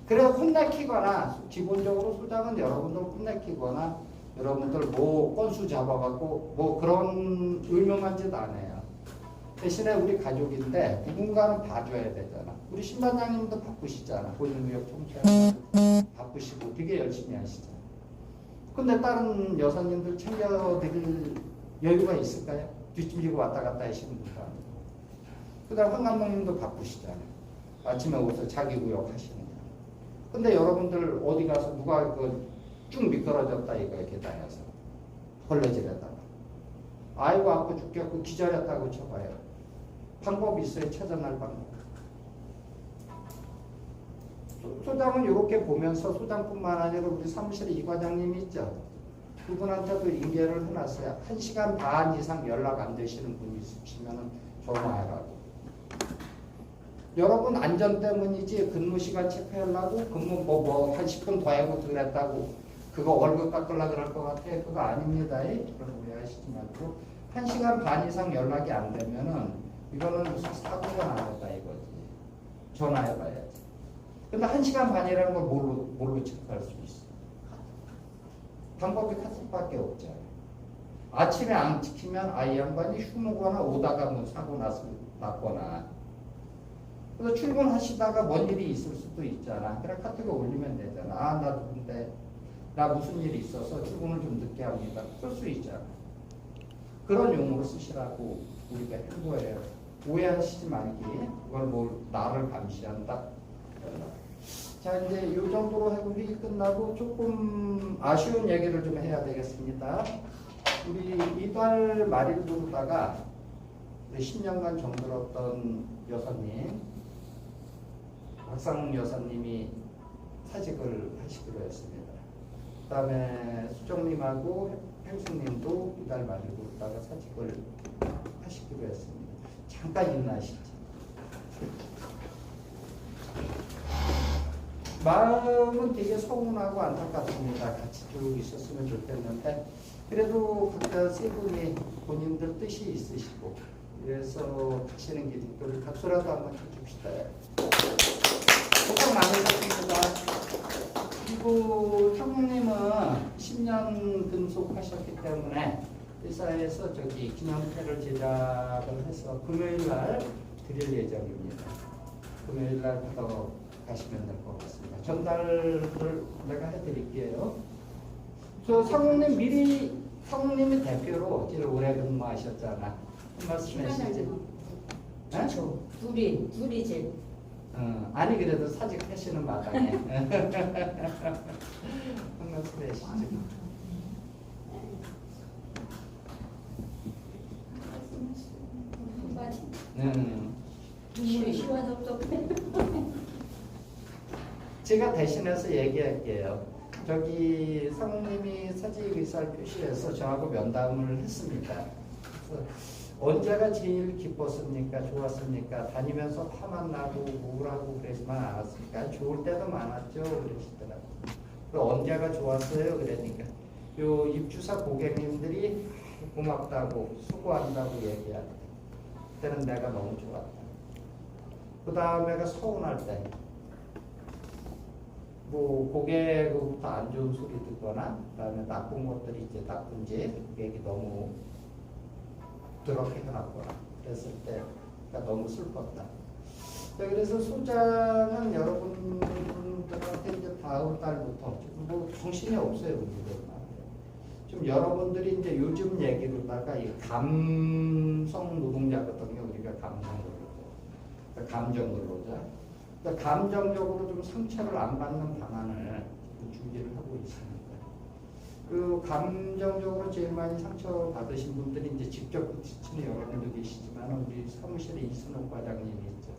그래서 혼내키거나 기본적으로 소장은 여러분들 혼내키거나 여러분들 뭐 건수 잡아갖고 뭐 그런 유명한 짓 안 해요. 대신에 우리 가족인데 누군가는 봐줘야 되잖아. 우리 신반장님도 바쁘시잖아. 본인 무역 총괄 바쁘시고 되게 열심히 하시잖아. 근데 다른 여사님들 챙겨드릴 여유가 있을까요? 뒷짐지고 왔다 갔다 하시는 분도 아니고. 그 다음 황 감독님도 바쁘시잖아요. 아침에 오서 자기 구역 하시는 거. 근데 여러분들 어디 가서 누가 쭉 미끄러졌다 이거 계단에서 걸레질에다가 아이고 아파 죽겠고 기절했다고 쳐봐요. 방법이 있어요. 찾아낼 방법. 소장은 이렇게 보면서 소장뿐만 아니라 우리 사무실에 이 과장님이 있죠. 그분한테도 인계를 해놨어요. 1시간 반 이상 연락 안 되시는 분이 있으시면 전화해라고. 여러분 안전 때문이지 근무 시간 체크하려고 근무 뭐 한 10분 더 하고 그랬다고 그거 월급 깎으려고 그럴 것 같아요. 그거 아닙니다. 그런 오해하시지 말고 1시간 반 이상 연락이 안 되면은 이거는 무슨 사고가 나겠다 이거지. 전화해봐야지. 근데 1시간 반이라는 걸 뭘로 체크할 수 있어? 방법이 카톡밖에 없잖아요. 아침에 안 지키면 아이 양반이 휴무거나 오다가 뭐 사고 났거나 그래서 출근하시다가 뭔 일이 있을 수도 있잖아. 그래 카톡에 올리면 되잖아. 아, 나 누군데 나 무슨 일이 있어서 출근을 좀 늦게 합니다. 쓸 수 있잖아. 그런 용어로 쓰시라고 우리가 한 거예요. 오해하시지 말기. 그걸 뭐 나를 감시한다. 자, 이제 이 정도로 해보기 끝나고 조금 아쉬운 얘기를 좀 해야 되겠습니다. 우리 이달 말일부터다가 10년간 정들었던 여사님, 박상웅 여사님이 사직을 하시기로 했습니다. 그 다음에 수정님하고 행수님도 이달 말일부터다가 사직을 하시기로 했습니다. 잠깐 인나시죠. 마음은 되게 서운하고 안타깝습니다. 같이 쭉 있었으면 좋겠는데 그래도 각자 세 분이 본인들 뜻이 있으시고 그래서 가시는 길을 박수라도 한번 쳐줍시다. 고생 많으셨습니다. 그리고 형님은 10년 근속하셨기 때문에 회사에서 기념패를 제작을 해서 금요일날 드릴 예정입니다. 금요일날 받아 가시면 될 것 같습니다. 전달을 내가 해드릴게요. 저 상무님 미리 상무님이 대표로 어찌를 오래 근무하셨잖아. 한 말씀 해주시지. 그렇죠. 둘이지. 아니 그래도 사직하시는 마당에 한 말씀 해주시지. 눈물이 시원섭섭해. 제가 대신해서 얘기할게요. 저기 상무님이 사직 의사를 표시해서 저하고 면담을 했습니다. 그래서 언제가 제일 기뻤습니까? 좋았습니까? 다니면서 화만 나고 우울하고 그러지만 않았습니까? 좋을 때도 많았죠. 그러시더라고요. 언제가 좋았어요? 그러니까 요 입주사 고객님들이 고맙다고 수고한다고 얘기할 때 그때는 내가 너무 좋았다. 그 다음에가 서운할 때 뭐 고객으로부터 안 좋은 소리 듣거나 그다음에 나쁜 것들이 이제 나쁜지 고객이 너무 더럽게 해놨거나 그랬을 때가 너무 슬펐다. 자, 그래서 소장은 여러분들한테 이제 다음 달부터 뭐 정신이 없어요. 좀 여러분들이 이제 요즘 얘기로다가 이 감성 노동자거든요. 우리가 감성 노동자, 감정 노동자. 그러니까 감정적으로 좀 상처를 안 받는 방안을 준비를 하고 있습니다. 그 감정적으로 제일 많이 상처 받으신 분들이 이제 직접 부딪히는 여러분도 계시지만 우리 사무실에 이순옥 과장님이 있죠.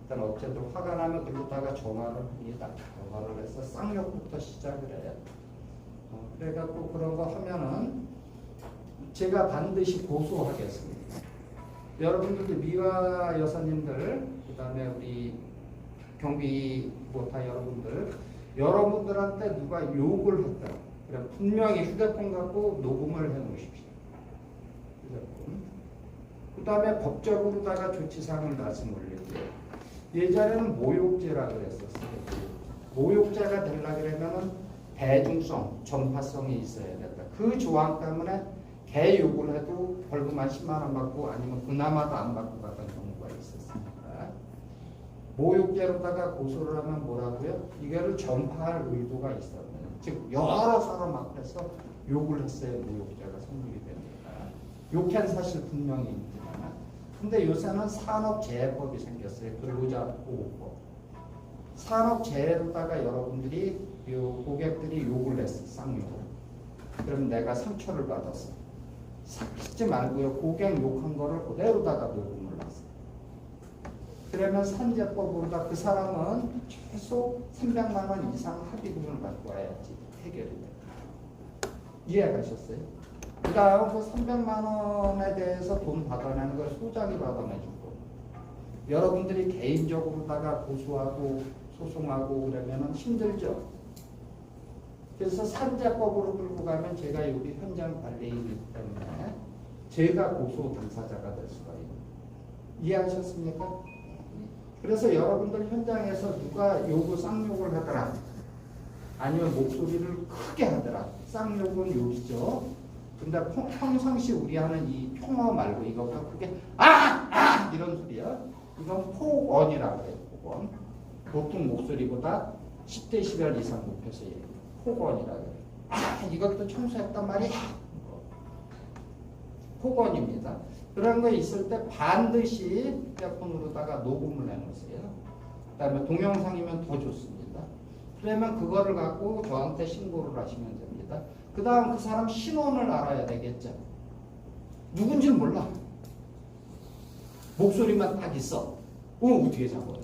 일단 어쨌든 화가 나면 그러다가 전화를 합니다. 전화를 해서 쌍욕부터 시작을 해요. 그래갖고 그런 거 하면은 제가 반드시 고소하겠습니다. 여러분들도 미화 여사님들, 그 다음에 우리 경비 뭐 다 여러분들한테 누가 욕을 했다. 그럼 분명히 휴대폰 갖고 녹음을 해 놓으십시오. 휴대폰. 그 다음에 법적으로다가 조치사항을 말씀올릴게요. 예전에는 모욕죄라 그랬었어요. 모욕죄가 되려고 그러면은 대중성, 전파성이 있어야 된다. 그 조항 때문에 개 욕을 해도 벌금 한 10만 원 받고 아니면 그나마도 안 받고 갔던 경우가 있었습니다. 모욕죄로다가 고소를 하면 뭐라고요? 이거를 전파할 의도가 있었네요. 즉 여러 사람 앞에서 욕을 했어요. 모욕죄가 성립이 됩니다. 욕한 사실 분명히 있지만 근데 요새는 산업재해법이 생겼어요. 근로자 보호법. 산업재해로다가 여러분들이 요 고객들이 욕을 했어. 쌍욕을. 그럼 내가 상처를 받았어. 삭히지 말고요. 고객 욕한 거를 그대로다가 녹음을 놨어. 그러면 산재법으로다 그 사람은 최소 300만 원 이상 합의금을 갖고 와야지 해결이 돼요. 이해가셨어요? 그 다음 그 300만 원에 대해서 돈 받아내는 걸 소장이 받아내주고 여러분들이 개인적으로다가 고소하고 소송하고 그러면 힘들죠. 그래서 산재법으로 끌고 가면 제가 여기 현장 관리인이기 때문에 제가 고소 당사자가 될 수가 있어요. 이해하셨습니까? 그래서 여러분들 현장에서 누가 욕을 쌍욕을 하더라 아니면 목소리를 크게 하더라 쌍욕은 욕이죠. 근데 평상시 우리 하는 이 평어 말고 이거보다 그게 이런 소리야. 이건 폭언이라고 해요. 폭언. 보통 목소리보다 10dB 이상 높여서 얘기해요. 폭언이라고 해요. 이것도 청소했단 말이야. 폭언입니다. 그런 거 있을 때 반드시 휴대폰으로다가 녹음을 해놓으세요. 그 다음에 동영상이면 더 좋습니다. 그러면 그거를 갖고 저한테 신고를 하시면 됩니다. 그 다음 그 사람 신원을 알아야 되겠죠. 누군지는 몰라. 목소리만 딱 있어. 어떻게 잡아요?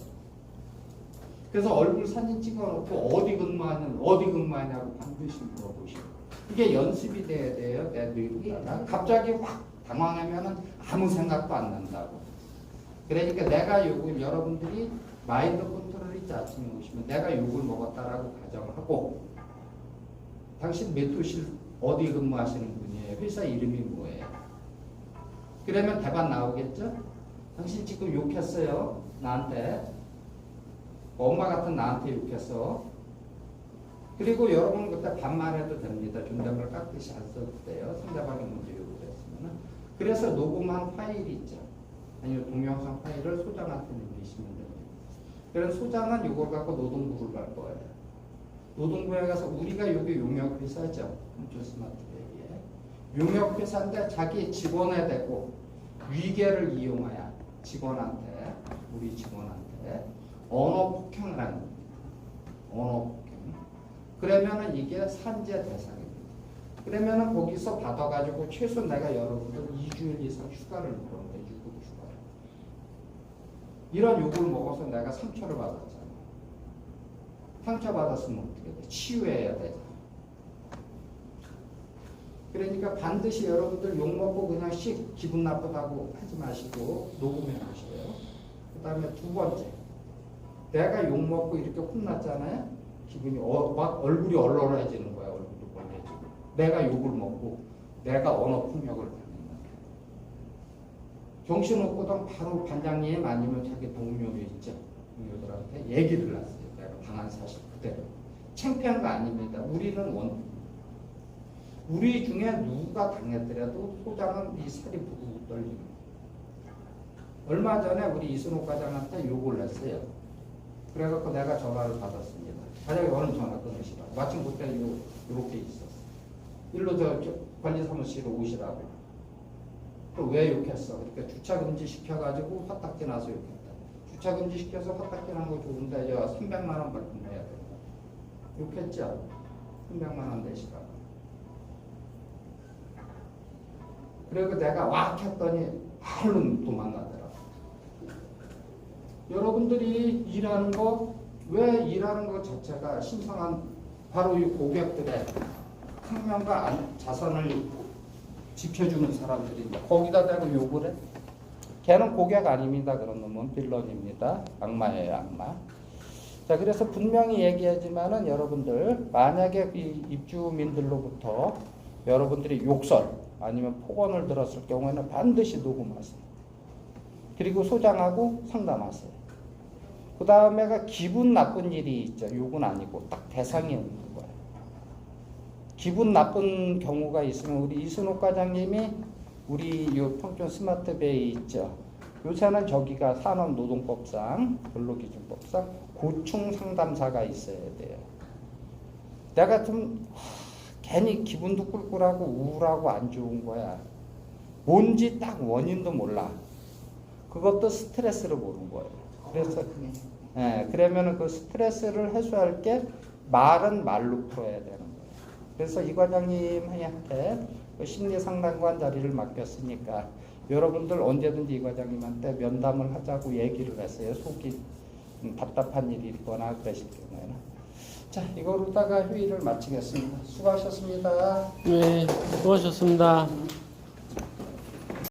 그래서 얼굴 사진 찍어놓고 어디 근무하냐고 반드시 물어보시고. 이게 연습이 돼야 돼요. 내 뇌가. 갑자기 확 당황하면 아무 생각도 안 난다고. 그러니까 내가 여러분들이 마인드 컨트롤이 아침에 오시면 내가 욕을 먹었다라고 가정을 하고, 당신 몇 도실 어디 근무하시는 분이에요? 회사 이름이 뭐예요? 그러면 대답 나오겠죠? 당신 지금 욕했어요. 나한테. 엄마 같은 나한테 욕했어. 그리고 여러분 그때 반말해도 됩니다. 존댓말 깍듯이 안 써도 돼요. 상대방이 먼저 욕을 했으면. 그래서 녹음한 파일이 있죠. 아니면 동영상 파일을 소장한테 넘기시면 됩니다. 그래서 소장은 이걸 갖고 노동부를 갈 거예요. 노동부에 가서 우리가 여기 용역회사죠. 스마트베이에. 용역회사인데 자기 직원에 대고 위계를 이용하여 직원한테, 우리 직원한테 언어 폭행을 하는 겁니다. 언어 폭행. 그러면은 이게 산재 대상입니다. 그러면은 거기서 받아가지고 최소 내가 여러분들 2주일 이상 휴가를 물었는데 유급 휴가를. 이런 욕을 먹어서 내가 상처를 받았잖아. 상처 받았으면 어떻게 돼? 치유해야 되잖아. 그러니까 반드시 여러분들 욕 먹고 그냥 기분 나쁘다고 하지 마시고 녹음해 놓으세요. 그 다음에 두 번째, 내가 욕 먹고 이렇게 혼났잖아요. 기분이 막 얼굴이 얼얼해지는 거야. 얼굴도 빨개지고. 내가 욕을 먹고 내가 언어 폭력을 당했나. 정신없거든 바로 반장님 아니면 자기 동료 있죠. 동료들한테 얘기를 했어요. 내가 당한 사실 그대로. 창피한 거 아닙니다. 우리 중에 누가 당했더라도 소장은 이 살이 부르고 떨립니다. 얼마 전에 우리 이순옥 과장한테 욕을 했어요. 그래갖고 내가 전화를 받았습니다. 과장이 얼른 전화 끊으시라고. 마침 그때 이렇게 있었어. 일로 저 관리사무실로 오시라고. 또 왜 욕했어? 그러니까 주차금지 시켜가지고 화딱지 나서 욕했다. 주차금지 시켜서 화딱지 난 거 좋은데 300만 원 벌금해야 된다. 욕했죠? 300만 원 내시라고. 그리고 내가 왁 했더니 얼른 도망가더라고. 여러분들이 일하는 거, 왜 일하는 것 자체가 신성한 바로 이 고객들의 생명과 자선을 지켜주는 사람들인데 거기다 대고 욕을 해? 걔는 고객 아닙니다. 그런 놈은 빌런입니다. 악마예요, 악마. 자, 그래서 분명히 얘기하지만은 여러분들 만약에 이 입주민들로부터 여러분들이 욕설 아니면 폭언을 들었을 경우에는 반드시 녹음하세요. 그리고 소장하고 상담하세요. 그 다음에가 기분 나쁜 일이 있죠. 욕은 아니고 딱 대상이 없는 거예요. 기분 나쁜 경우가 있으면 우리 이순옥 과장님이 우리 요 평촌 스마트베이 있죠. 요새는 저기가 산업노동법상 근로기준법상 고충 상담사가 있어야 돼요. 내가 좀 괜히 기분도 꿀꿀하고 우울하고 안 좋은 거야. 뭔지 딱 원인도 몰라. 그것도 스트레스를 모르는 거예요. 그래서 그러면은 그 스트레스를 해소할 게 말은 말로 풀어야 되는 거예요. 그래서 이 과장님한테 그 심리상담관 자리를 맡겼으니까 여러분들 언제든지 이 과장님한테 면담을 하자고 얘기를 했어요. 속이 답답한 일이 있거나 그러실 경우에는. 자, 이거로다가 회의를 마치겠습니다. 수고하셨습니다. 네, 수고하셨습니다.